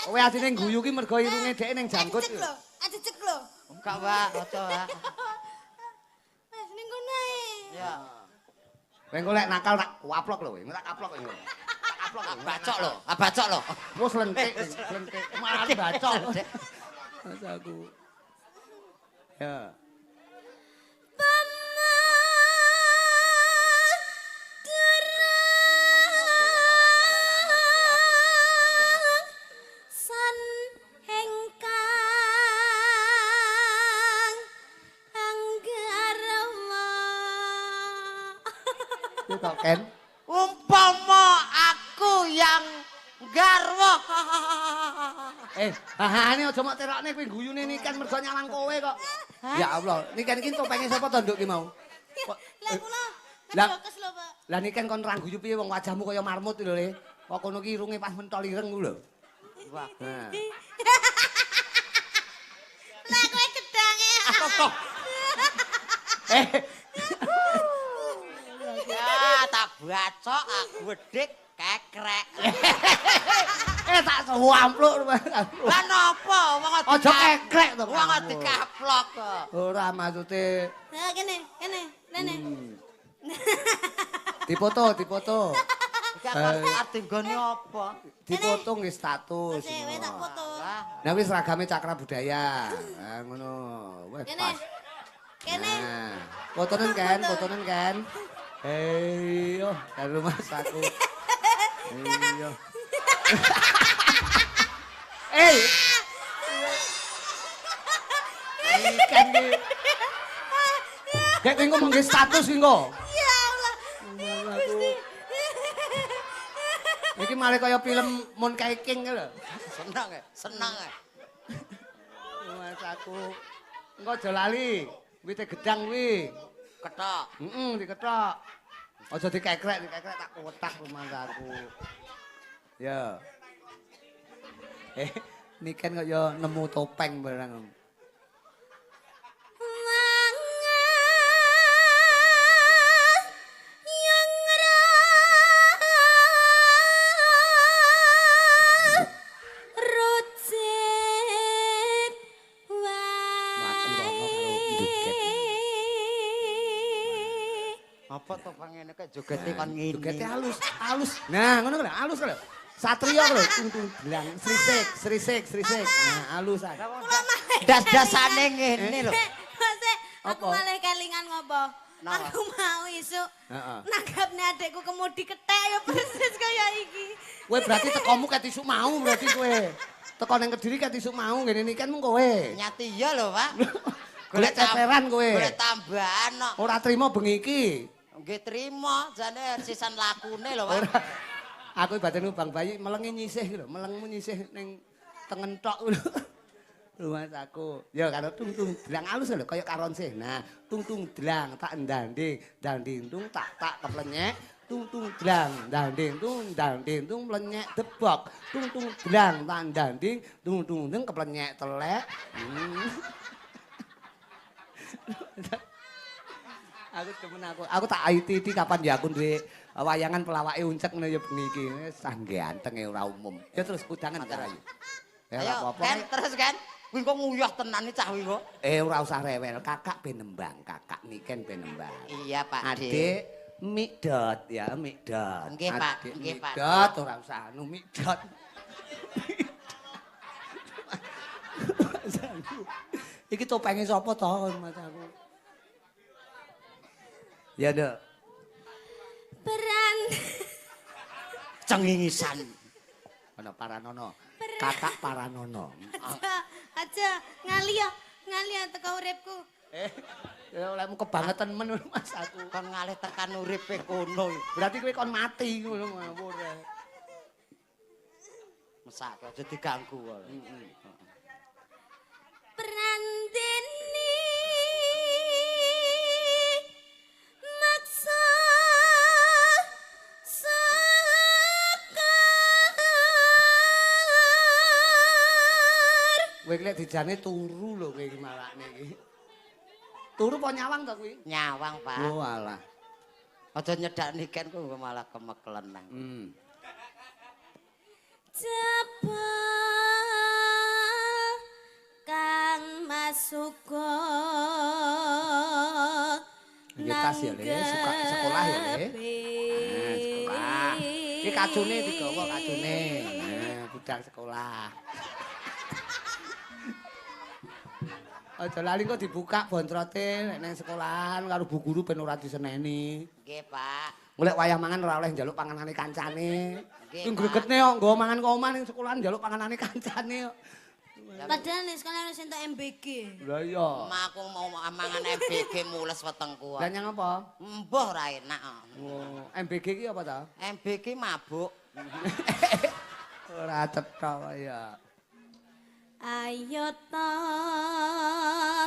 Kowe asine guyu ki mergo irunge dhek ning jangkut. Ajecek lho. Enggak, Pak, aja, Pak. Wes ning kono ae. Ya. Kowe engko lek nakal tak waplok lho, tak kaplok kowe. Tak kaplok Bacok lho, bacok lho. Wes lentik, malah bacok. Masaku. Ya. Tok Ken. Umpama aku yang garwa. Ini aja mok terokne kuwi guyune niken mergo nyawang kowe kok. Ya Allah, niken iki topenge sapa to nduk ki mau? Lah kula Lah fokus lho, Pak. Lah niken kon ra guyu piye wong wajahmu kaya marmut lho Le. Kok kono ki irunge pas mentol ireng ku lho. Wah. Lah kowe gedange. Ya, tak bacok aku wedhik kekrek. Tak suwampluk. Lah napa wong Aja kekrek to. Wong dikaplok kok. Ora maksude. Nah, kene, rene. Dipoto. Iki arep dinggone apa? Dipoto nggih status. Sik, wis tak foto. Nah wis seragame Cakra Budaya. Nah ngono. Wes Kene. pas. Kene. Nah, fotonen kan. Yo, dari rumah aku. Yo. Eh. Ikan iki. Kayak engko mengge status iki engko. Ya Allah. Gusti. Iki malah kaya film Monkey King lho. Seneng ya. Mas aku. Engko aja lali. Wite gedang kuwi. Ketok. Diketok. Aja dikekrek tak kotak mas aku. Ya. Niken kaya nemu topeng barang. Apa topeng ngene kok jogete kon ngene. Jogete halus. Nah, ngono lho, halus lho. Satria lho, tung blang, srisik. Nah, halus ae. Das-dasane ngene lho. Aku Apa? malah kelingan ngopo. Napa? Aku mau isuk Heeh. nanggapne adekku kemudi kethek ya persis kaya iki. Kowe berarti tekomu ket isuk mau berarti kowe. Teko ning Kediri ket isuk mau ngene iki kan mung kowe. Nyati iya lho, Pak. Golek ceperan kowe. Golek tambahan kok. Ora trimo bengi iki. Nggih trima, jane sisan lakune lho, Pak. Ora. Aku batin Bang Bayi melengi nyisih lho, melengmu nyisih ning tengen tok lho. Rumah aku. Ya karo tung dlang alus lho kaya karon sih. Nah, tung dlang tak danding tung tak keplenyek. Tung dlang danding tung melenyek debok. Tung dlang tak danding tung keplenyek telek. Aku temen aku tak IT kapan ya aku duwe wayangan pelawake uncek ngono ya bengi iki. Sang ganteng ora umum. Ya terus kudangan karo ayu. Ya Ayo, apa-apa. kan terus kan. Kuwi kok nguyah tenan iki cah kuwi kok. Ora usah rewel, kakak ben nembang, kakak niken ben nembang. Iya, Pak. Adik Mikdot ya, Mikdot. Nggih, Pak. Adik Nggih, Pak. Mikdot ora usah anu Mikdot. Iki topenge sapa to, Mas aku? Ya, Dek. Peran Cengingisan. Ana Paranono. Kakak Paranono. aja ngali ya teko uripku. Ya olehmu kebangetan men Mas aku. Kon ngalih tekan uripe kono. Berarti kowe kon mati ngono ngawur. Mesake aja diganggu kok. Peran dene maksa Kowe iki lek dijane turu lho kowe iki malakne iki. Turu apa nyawang to kuwi? Nyawang, Pak. Oh alah. Aja nyedak niken kok malah kemekelen nang. Jebol kang masuka Nggih tas ya Le, suka sekolah ya Le. Nah, sekolah. Iki kacune digawa kacune. Nah, budal sekolah. Aja lali kok dibuka bontrote nek nang sekolahan karo bu guru ben ora diseneni. Nggih, Pak. Golek wayah mangan ora oleh njaluk panganane kancane. Nggih, Ku Pak. gregetne kok nggawa mangan kok omah ning sekolahan njaluk panganane kancane kok. Padahal nih sekolah wis entuk MBG. Lah iya. Emak aku mau mangan MBG mules wetengku. Lah nyang apa? Mbah ra enak. Oh, MBG ki apa ta? MBG mabuk. Ora cetha ya. Ayo ta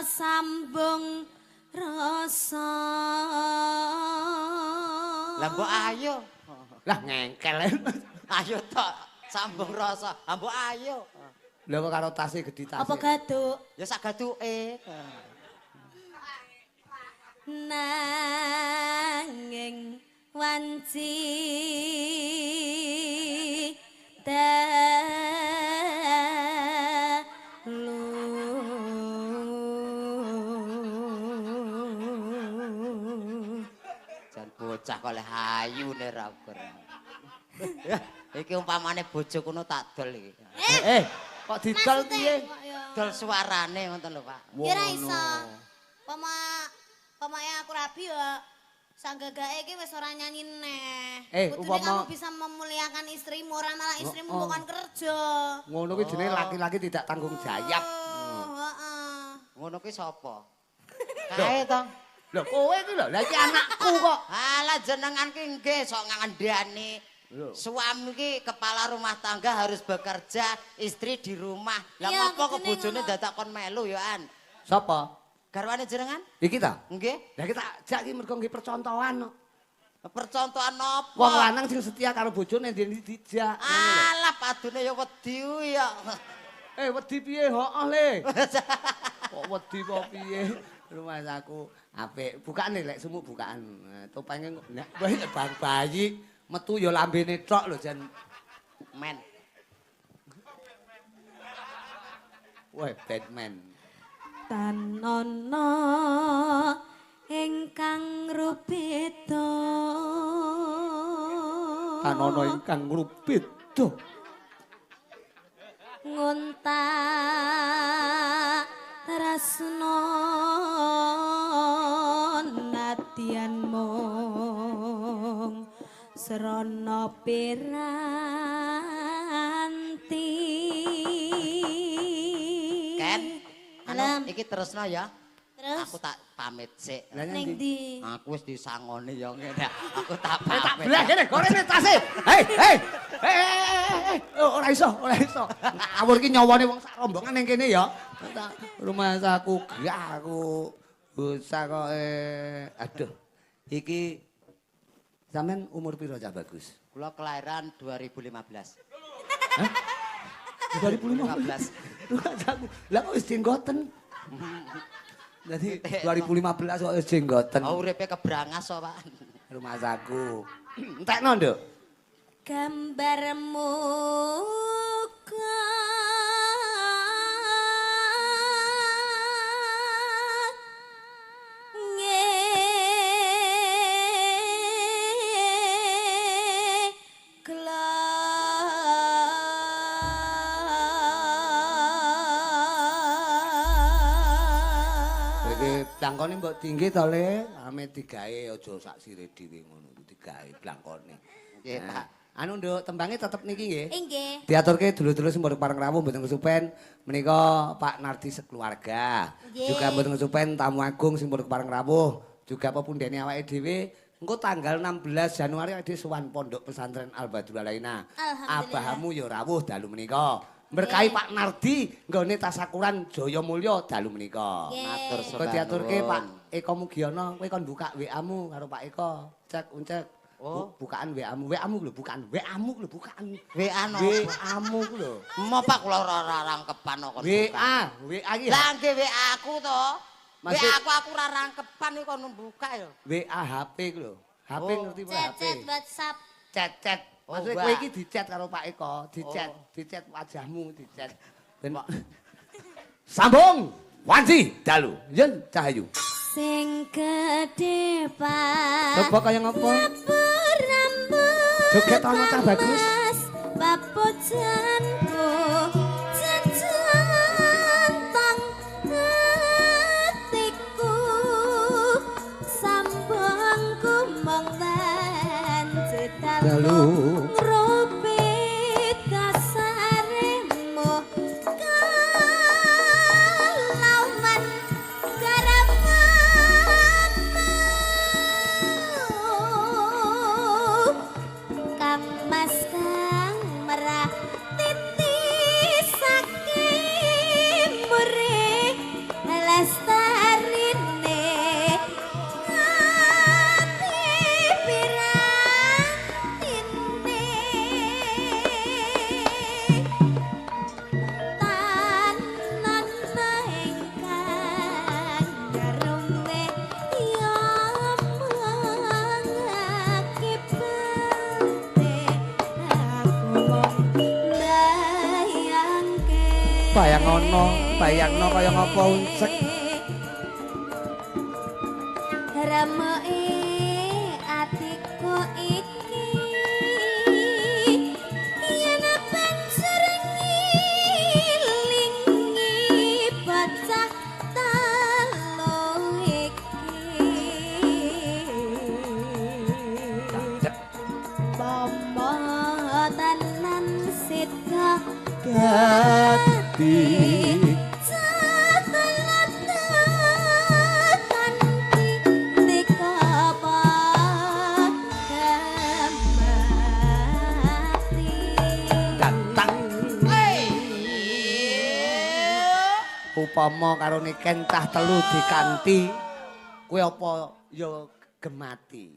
sambung rasa. Lah mbok ayo. Lah ngengkel. Ayo tok sambung rasa. Ah mbok ayo. Lah kok karo tase gedhi tase. Apa gaduk? Ya sak gaduke. Nanging wanci Jan bocah kok leh ayune ra ber. Iki umpamane bojo kono tak dol iki. Kok didol Maksudnya, piye? kok ya? Dol suarane ngoten lho, Pak. Ya ora iso. Pamane aku rabi ya sanggagake iki wis ora nyanyi neh. Kudune kamu bisa memuliakan istrimu, ora malah istrimu bukan kerja. Ngono kuwi jenenge laki-laki tidak tanggung jawab. Heeh. Ngono ki sapa? Kae to. Lho kowe iki lho, lah iki anakku kok. Alah jenengan ki nggih sok ngandani. Suami ki kepala rumah tangga harus bekerja, istri di rumah. Lah Iya, ngopo kok kudune bojone ngono. dadak kon melu ya An? Sapa? Garwane jenengan? Iki ta? Nggih. Lah kita jak iki mergo nggih percontohan. Percontohan apa? Wong lanang sing setia karo bojone ndi dijak. Alah padune ya wedi ya. Wedi piye? Hooh le. Kok wedi kok piye? Rumah aku apik. Bukaan lek sumuk bukaan. Topenge nek bang bayi metu ya lambene tok lho jan. Men. Wah, Batman. Tanana ingkang rupeda. Tanana ingkang rupeda. Ngunta tresna nadyan mung serana piranti. Ken, Alam. iki terusno ya. Terus Aku tak pamit sik. ning ndi? Aku wis disangoni ya ngene. Aku tak Tak pamit. belah kene, gorene tase. Hei. Ora iso. Awur ki nyawane wong sak rombongan ning kene ya. Rumah saku gak aku usah kok aduh. Iki sampean umur piro Cah Bagus? Kula kelahiran 2015. 2015. Rumah saku. Lah kok wis jenggoten? Jadi 2015 kok wis jenggoten. Oh uripe kebrangas kok, Pak. Rumah saku. Entekno, Nduk. Gambarmu Blangkone mbok tinggi to Le, ame digawe aja sak sire dhewe ngono digawe blangkone. Nggih, Pak. Anu Nduk, tembange tetep niki nggih. Nggih. Diaturke dulur-dulur sing mboten pareng rawuh mboten kesupen menika Pak Nardi sekeluarga. Nggih. Juga mboten kesupen tamu agung sing mboten pareng rawuh, juga pepundhene awake dhewe. Engko tanggal 16 Januari awake sowan Pondok Pesantren Al Badrul Alaina. Alhamdulillah. Abahamu ya rawuh dalu menika. Berkahi Pak Nardi nggone tasakuran Jaya Mulya dalu menika. Matur Kok sembah diaturke nuwun. Pak Eko Mugiono, kowe kon buka WA-mu karo Pak Eko. Cek uncek. Oh. Bukaan WA-mu. WA-mu lho bukaan. WA-mu lho bukaan. WA no. WA-mu ku lho. Mo Pak kula ora rangkepan kok. WA iki. Lah nggih WA aku to. Maksud- WA aku ora rangkepan iki kon buka ya. WA HP ku lho. HP Oh. ngerti apa HP? Chat WhatsApp. Chat. Oh, Maksudnya Mbak. kowe iki dicet karo Pak Eko, Oh. dicet wajahmu, dicet. Ben Sambung. Wanci dalu. Yen Cahayu. Sing gedhe Pak. Coba kaya ngopo? Sabur rambut. Joget ana Cah Bagus. Papujanku jejantang hatiku sambungku mongwen Dalu. Rupi dasarmu kalauman garamamu Kang Mas Kang merah titisake murih lestarine ati pirantine tanan ingkang garume ya mangakibate aku mong Bayangno kaya ngapa uncek. Ramoe atiku iki gati upama karo Niken cah telu dikanthi kowe apa ya gemati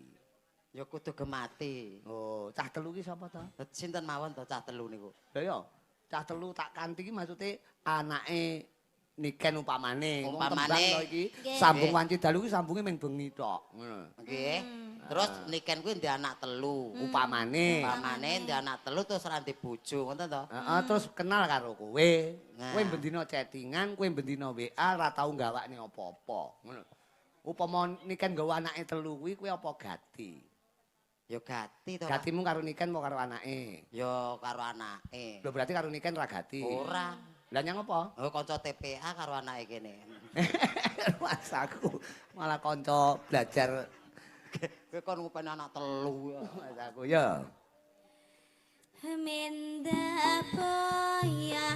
ya kudu gemati. Oh cah telu ki sapa to Sinten mawon to cah telu niku? lha ya cah telu tak kanthi ki maksude anake Niken upamane wong tembang to iki sambung wanci dalu ki sambunge mung bengi tok ngono nggih. Terus Niken kuwi ndek anak telu. Upamane ndek anak telu terus ora ndek bojo, ngoten to? Heeh, terus kenal karo kowe. Kowe bendina chattingan, kowe bendina WA, ora tau gawakne apa-apa. Ngono. Upama Niken nggawa anake telu kuwi kowe apa gati? Ya gati to. Gatimu karo Niken apa karo anake? Ya karo anake. Lho berarti karo Niken ora gati. Ora. Lah nyang apa? Oh kanca TPA karo anake kene. Mas aku malah kanca belajar Kowe kon ngupen anak telu ya. Mas aku ya. Minda boya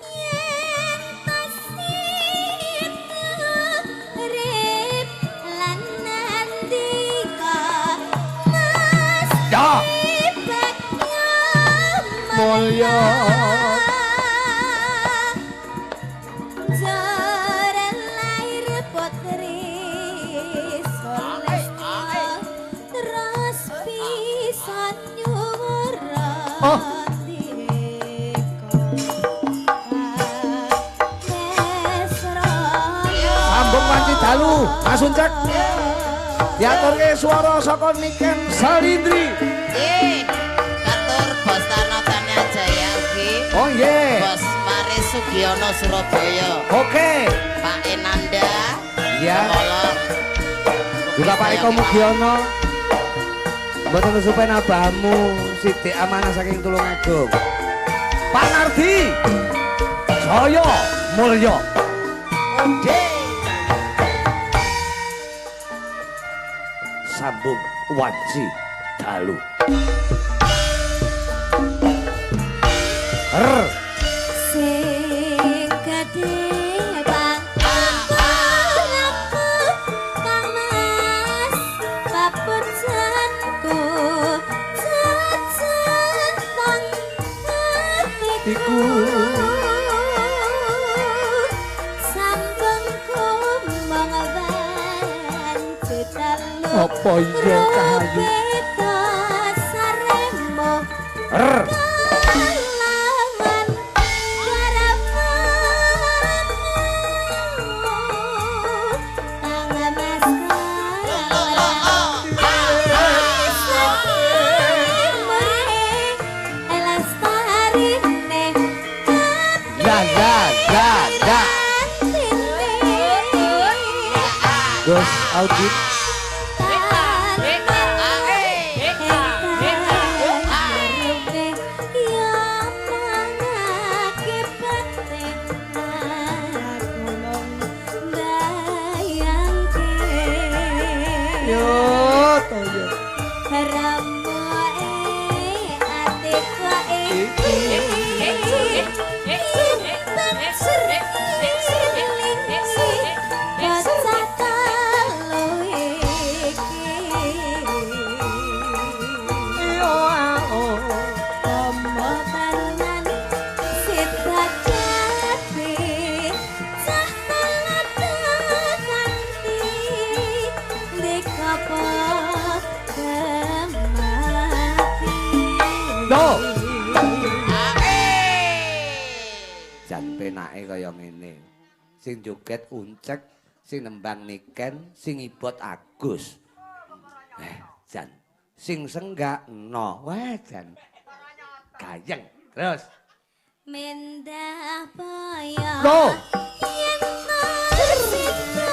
yen tasih rip lan nandika mas Ya. Mulya jaran lair putri Solesta terus pisan nyuwara sambung wanci dalu langsung cek diaturke swara saka Niken Salindri Katur Bos Tanotanya Jaya ugi. oh nggih Bos Maris Sugiono Surabaya. oke Pak Enanda. ya Tolong. juga Pak Eko Mugiono mboten kesupen abamu Sidik amanah saking Tulungagung Pak Nardi Jaya Mulya oke sambung wanci dalu sing gedhe bang aku kang mas papujanku jajan tang hatiku sambung kumbang wanci dalu apa iya Cahayu saremo er Gus Audit jan penake kaya ngene. Sing joget Uncek, sing nembang Niken, sing ibot Agus. Jan sing senggak no. Wah jan gayeng. Terus Mendah boyo Loh. yen tersita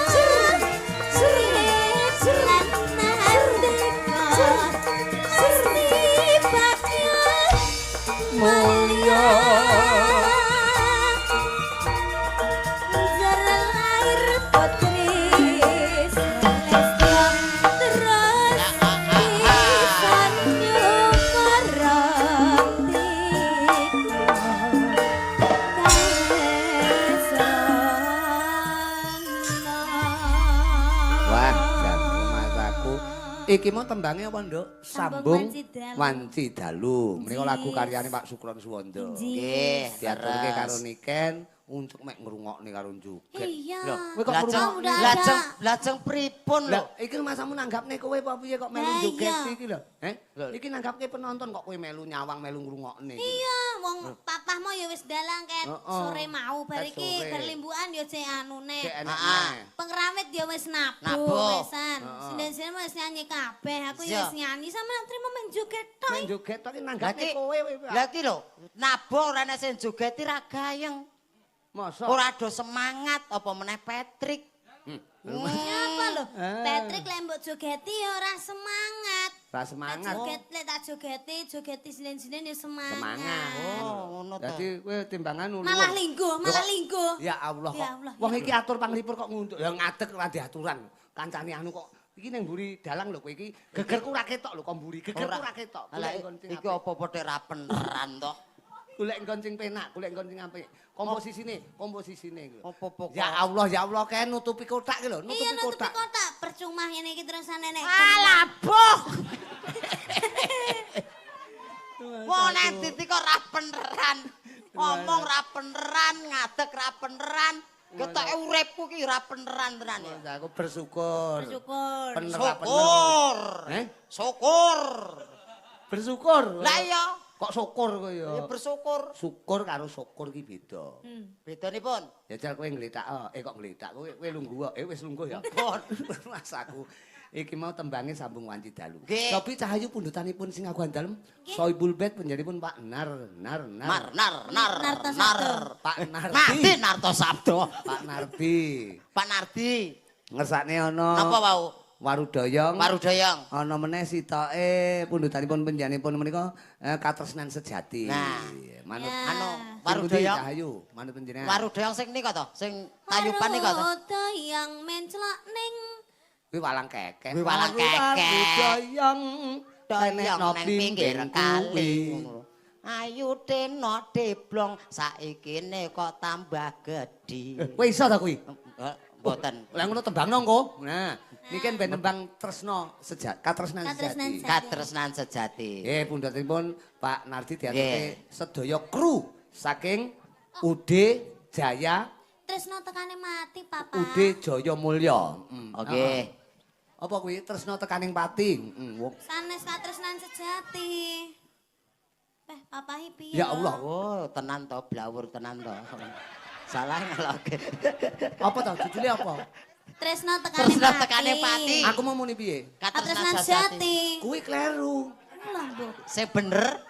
surat nandika sifatnya mulia lair putri Solesta terus pisan nyuwara Iki mau tembangnya apa, Nduk? Sambung Wanci Dalu. Menika lagu karyane Pak Sukron Suwondo. Nggih, Diaturke karo Niken untuk mek ngrungokne karo joget. Iya. Kowe kok ngrungokne? Lajeng pripun lho? Lah iki masamu nanggapne kowe apa piye kok melu Lah, joget iya. iki lho? Iki nanggapke penonton kok kowe melu nyawang melu ngrungokne iki. Iya, wong papahmu ya wis dalang ket sore mau bar Ket iki sore. bar limbukan ya cek anune. Cek enak Heeh. neh. Pengrawit ya wis Nabuh. nabuh wisan. Sinden-sinden wis nyanyi kabeh, aku ya wis Iya. nyanyi sama trimo main joget tok. Men joget tok iki nanggapne Lagi- kowe. Lagi lho, nabung ora ana sing jogeti ra gayeng. Masa? Ora do semangat apa meneh Patrick. Apa lho? Patrick lek mbok jogeti ya ora semangat. Ra Lek semangat. lek tak jogeti sinden-sinden ya Semangat. semangat. Oh, ngono to. Dadi kowe timbangan ulu. Malah linggo. Ya Allah Ya kok. Allah, Wong ya iki atur panglipur kok nguntuk. Ya ngadeg ora diaturan. Kancane anu kok iki ning mburi dalang lho kowe iki. Gegerku ra ketok lho kok mburi. Gegerku ra ketok. Lah iki apa pothok ra beneran to? Golek nggon sing penak, golek nggon sing apik. Komposisine iku. Apa-apa Ya Allah kae nutupi kotak iki lho, Iya nutupi nutupi kotak. kotak. Percuma ngene iki terusan nek. Alah, boh. Wong nek titi kok ra beneran. Ngomong ra beneran, ngadeg ra beneran. Ketoke uripku ki ra beneran tenan ya. Ya aku bersyukur. Bersyukur. Bener ra bener. Syukur. Syukur. Bersyukur. Lah iya, Kok syukur kowe ya? ya bersyukur. Syukur karo syukur ki beda. Bedanipun? Jajal kowe ngletak, kok ngletak, kowe lungguh, wis lungguh ya. Pun. Mas aku iki mau tembange sambung wanci dalu. Nggih. Sopi Cahayu pundutanipun sing aguan dalem, Soibul Bet penjaripun Pak Nar. Pak Nardi Narto Sabdo. Pak Nardi. Pak Nardi. Ngersakne ana Napa wau? Warudoyong. Warudoyong. Ana meneh sitoke pundutanipun penjanipun menika katresnan sejati. Nah, manut Ya. Anu, Sing pundi, Warudoyong. Cahayu, manut panjenengan. Warudoyong sing nika to, sing tayupan nika to. Warudoyong mencelok ning Kuwi walang kekek. Kuwi walang kekek. Warudoyong Doyong nang pinggir kali. kuwi. Ayu teno deblong saikine kok tambah gedhi. Kowe iso ta kuwi? Mboten. Lah ngono tembangno engko. Nah, niki ben tembang tresno katresnan Katresnan sejati. Katresnan sejati. Nggih, pundhutipun Pak Nardi diaturke Nggih. sedaya kru saking UD Jaya, tresno tekane mati, Papa. UD Jaya Mulya. Oke. Apa kuwi tresno tekaning pati? Sanes katresnan sejati. Papa piye? Ya Allah. Oh, tenan to, blawur tenan to. Salah ngaloke. Apa ta judule apa? Tresno Tresno tekane pati. Aku mau muni piye? Katresnan sejati. Kuwi kleru. Lah, Mbok. Sing bener.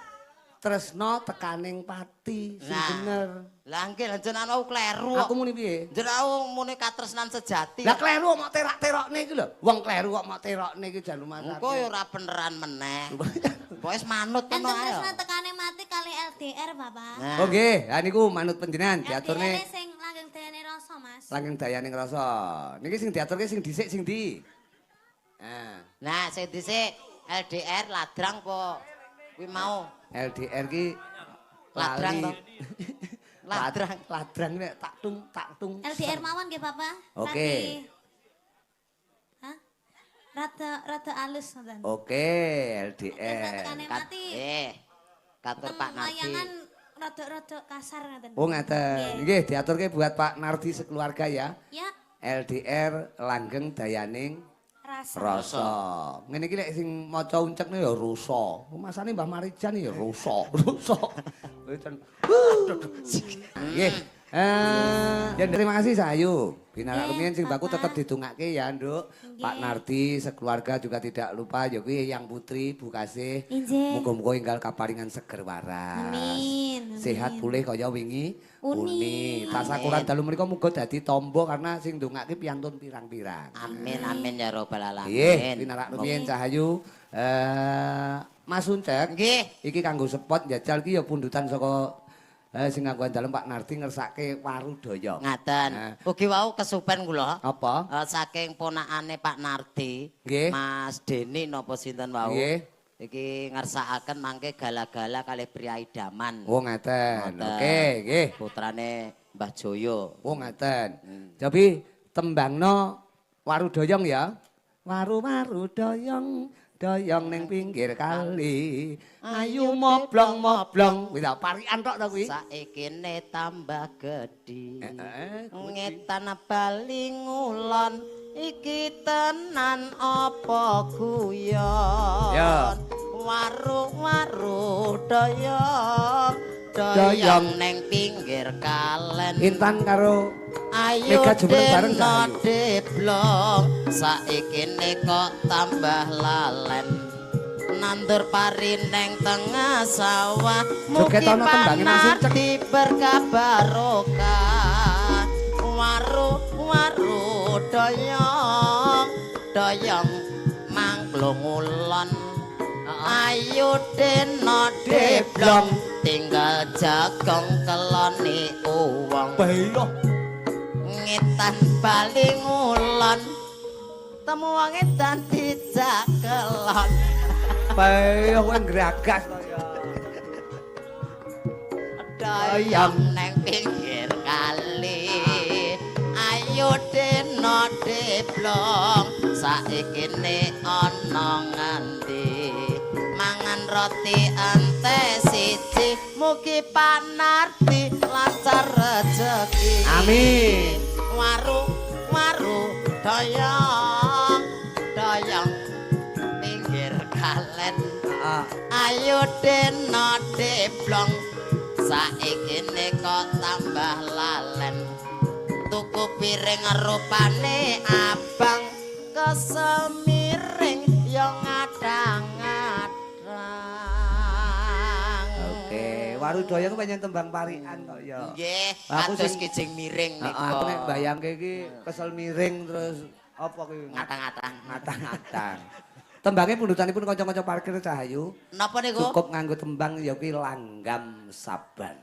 Tresno tekaning pati, sing Nah. bener. Lah nggih jenengan kleru. Aku muni piye? Jenengan muni katresnan sejati. Lah kleru kok mok terak-terokne iki lho. Wong kleru kok mok terokne iki jan lumayan. Engko ya ora beneran meneh. Wis manut Enten ngono ae. tresno tekane mati kali LDR, Bapak. Nah. Oh nggih, ha niku manut panjenengan LDR diaturne sing langgeng dayane rasa, Mas. langkung dayane ngrasa. Niki sing diaturke sing dhisik sing ndi? Nah, sing dhisik LDR ladrang apa kuwi mau? LDR ki Ladrang lali. to. Ladrang. Ladrang nek tak tung. LDR mawon nggih, Bapak. Oke. Lagi- Hah? Rada alus ngoten. Oke, Tresno LDR. tekane mati. Katur Pak Nardi. Layangan rada kasar ngoten. Oh ngaten. Nggih diaturke buat Pak Nardi sekeluarga ya. Ya, LDR langgeng dayaning rasa. rasa. Ngene iki lek sing maca uncekne ya rusa. Masane Mbah Marijan ya rusa, rusa. Nggih. Ya terima kasih Sayu. Binarak rumiyin sing baku tetep didongake ya, Nduk. Pak Nardi sekeluarga juga tidak lupa ya kuwi Yang Putri Bu Kasih. Injih. Muga-muga enggal kaparingan seger waras. Amin. Sehat pulih kaya wingi Uni. Tasakuran dalu mriku muga dadi tombo karena sing ndongake piyantun pirang-pirang. Amin amin ya robbal alamin. Nggih, pinarak rumiyin Cahayu. Mas Uncek, Nggih. iki kanggo spot njajal ki ya pundutan saka sing nganggo dalem Pak Nardi ngersake Warudoyong. Ngaten. Ugi wau kesupen kula. Apa? Saking ponakane Pak Nardi, Nggih. Mas Deni napa sinten wau. Nggih. Iki ngersakaken mangke gala-gala kalih priya idaman. Oh ngaten. Ngoten. Oke, nggih. Putrane Mbah Joyo. Oh ngaten. Jadi tembangno Warudoyong ya. Waru-waru doyong doyong ning pinggir kali. Ayu moblong-moblong. Kuwi ta parikan tok ta kuwi. Saikine tambah gedhi. Ngetan bali ngulon iki tenan apa guyon. Ya. Waru-waru doyong ning pinggir kalen. Intan karo Ayo Mega jumeneng bareng deno deblong saikine kok tambah lalen. Nandur pari neng tengah sawah mugi panarti berkah barokah. Waru-waru doyong mangklung ulon. Ayo deno deblong tinggal jagong kelone uwong. Bayo Ngetan bali ngulon temu wong edan dijakelon. Bayo kowe ngragas kaya. Doyong neng pinggir kali. Ayo deno deblong saikine ana ngendi. Mangan roti ente siji mugi panarti lancar rezeki. Amin. Waru doyong pinggir kalen. Ayo deno deblong saikine kok tambah lalen. Tuku piring rupane abang kesel miring yo ngadang-ngadang. Oke, waru doyong panjen tembang parikan kok ya. Nggih, Aku kados sing- kijing miring niku. Aku nek bayangke iki kesel miring terus apa kuwi ngatang-ngatang. ngatang-ngatang. Tembange pundutanipun kanca-kanca parkir Cahayu Napa niku? cukup nganggo tembang ya kuwi langgam saban.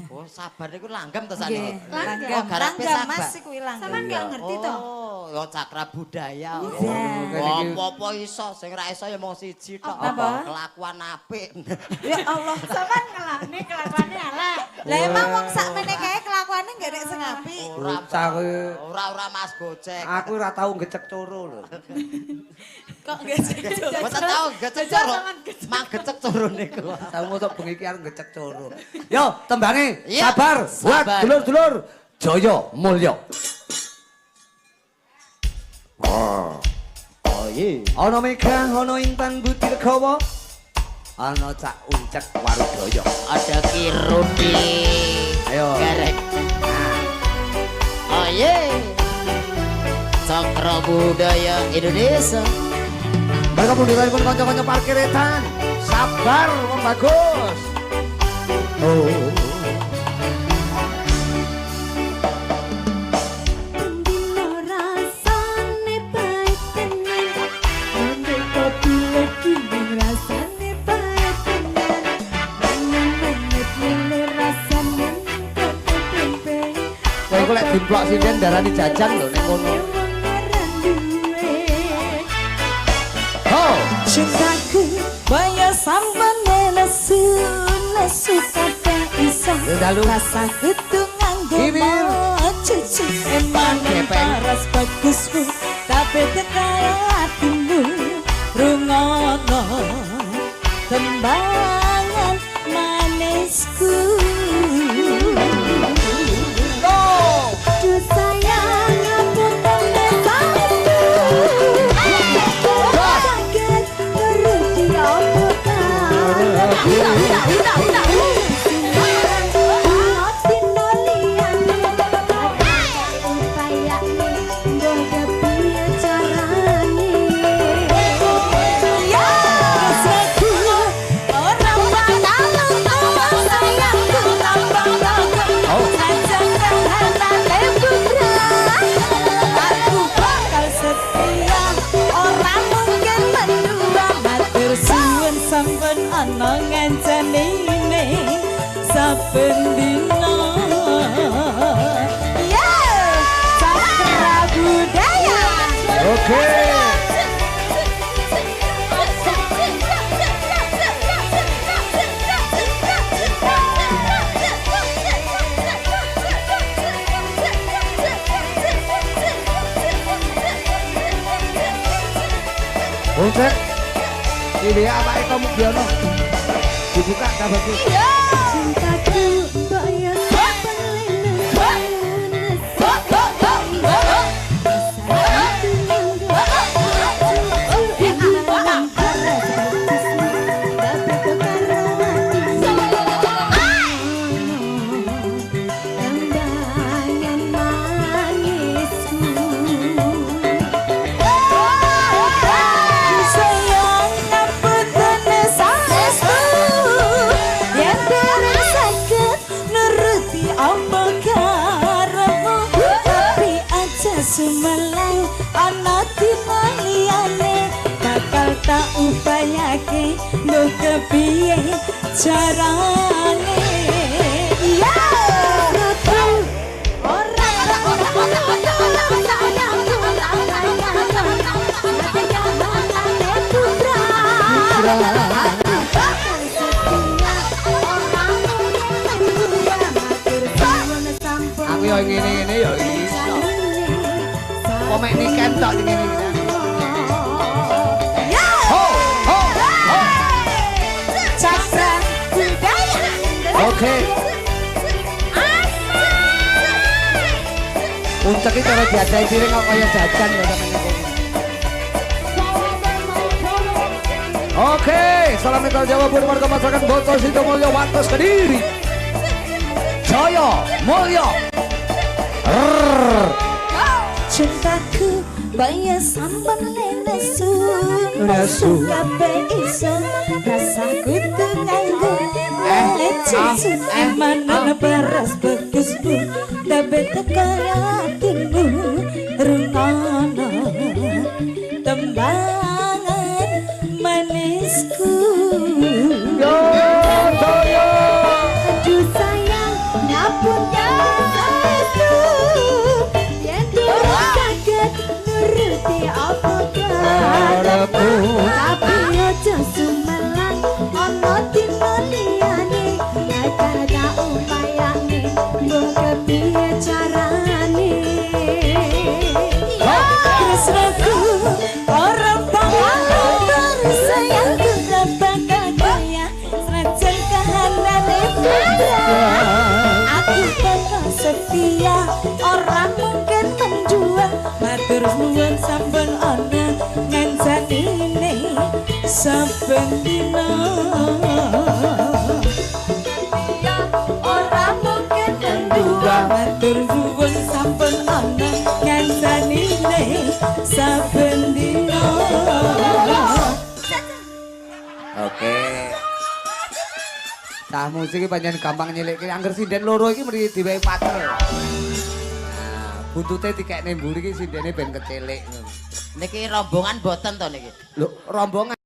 Oh, sabar niku langgam to Nggih, sakniki. langgam. Oh, garape Langgam sabar. Mas kuwi langgam. Sampeyan gak ngerti to? Oh, ya cakra budaya. Iya. Apa-apa iso, sing ra iso ya mung siji tok. Apa? Kelakuan apik. Ya Allah, sampean ngelakne kelakuane elek. Lah emang wong sakmene kae kelakuane gak nek sing apik. Bocah kuwi Ora Mas Gojek. aku ora tau ngecek coro lho. Kok gak sejo. Mboten tau gecek coro. Mang gecek coro niku. Tau motok bengi iki arep ngecek coro. Yo, tembange Iya, sabar buat sabar. dulur-dulur Jaya Mulya. Oh iya. Ana Mega, ana Intan Budi Regawa, ana Cak Uncek Warudaya. Ada Kirudi. Ayo. Garek. Oh iya. Cakra budaya Indonesia. Mereka pundutanipun kanca-kanca parkir etan. Sabar wong bagus. Oh. Dino rasane pahit tenan, ngombe kopi lagi rasane pahit tenan. Mangan-mangan lele rasane kopi tempe. Kowe iku lek dimplok sinden darani jajan lho ning kono. Ho, Cintaku bayar sampeyan nesu kata isa. dalu. Rasa hitungan Bibir. cuci emang Gepeng. paras bagusmu tapi tekaya hatimu rungono tembangan manisku. Duh sayang ampun tembesanku kaget berhenti Saben ana ngancenine saben dina. Cakra budaya. Oke. Buset. Ini apa kamu Biono? Dibuka tak bagus. Cintaku mbok yo Sumelang ana dina liyane bakal tak upayake mbok kepiye carane ya ora aku yo ngene-ngene yo iso. Komek ni kentok ngene iki. Ho ho ho. Cakra budaya. Oke. Uncek iki cara diadai piring kok kaya jajan ya sampeyan. Oke, salam metal Jawa buat warga masyarakat Boto Sidomulyo Wates Kediri. Jaya Mulya. Cintaku bayar sampan lesu Lesu. kabeh iso rasaku tuh nganggo cincin mana beras bagus bu tapi kaya hatimu rungono tembangan manisku Yo Jaya. aduh sayang ngapun saestu yen durung saged nuruti apa karepku tapi aja sumelang ana dina liyane akan tak upayane mbok kepiye carane tresnaku ora bakal sayangku ora bakal kaya senajan kahanane aku bakal setia orang mungkin menjual matur nuwun sampun ana nganjanine saben dina ya orang mungkin menjual matur nuwun sampun ana nganjanine saben dina. Oke. Cah musik iki pancen gampang nyelikke angger sinden loro iki mriki diwehi pater. Nah, buntute dikekne mburi iki sindene ben kecilik ngono. Niki rombongan boten to niki. Lho, rombongan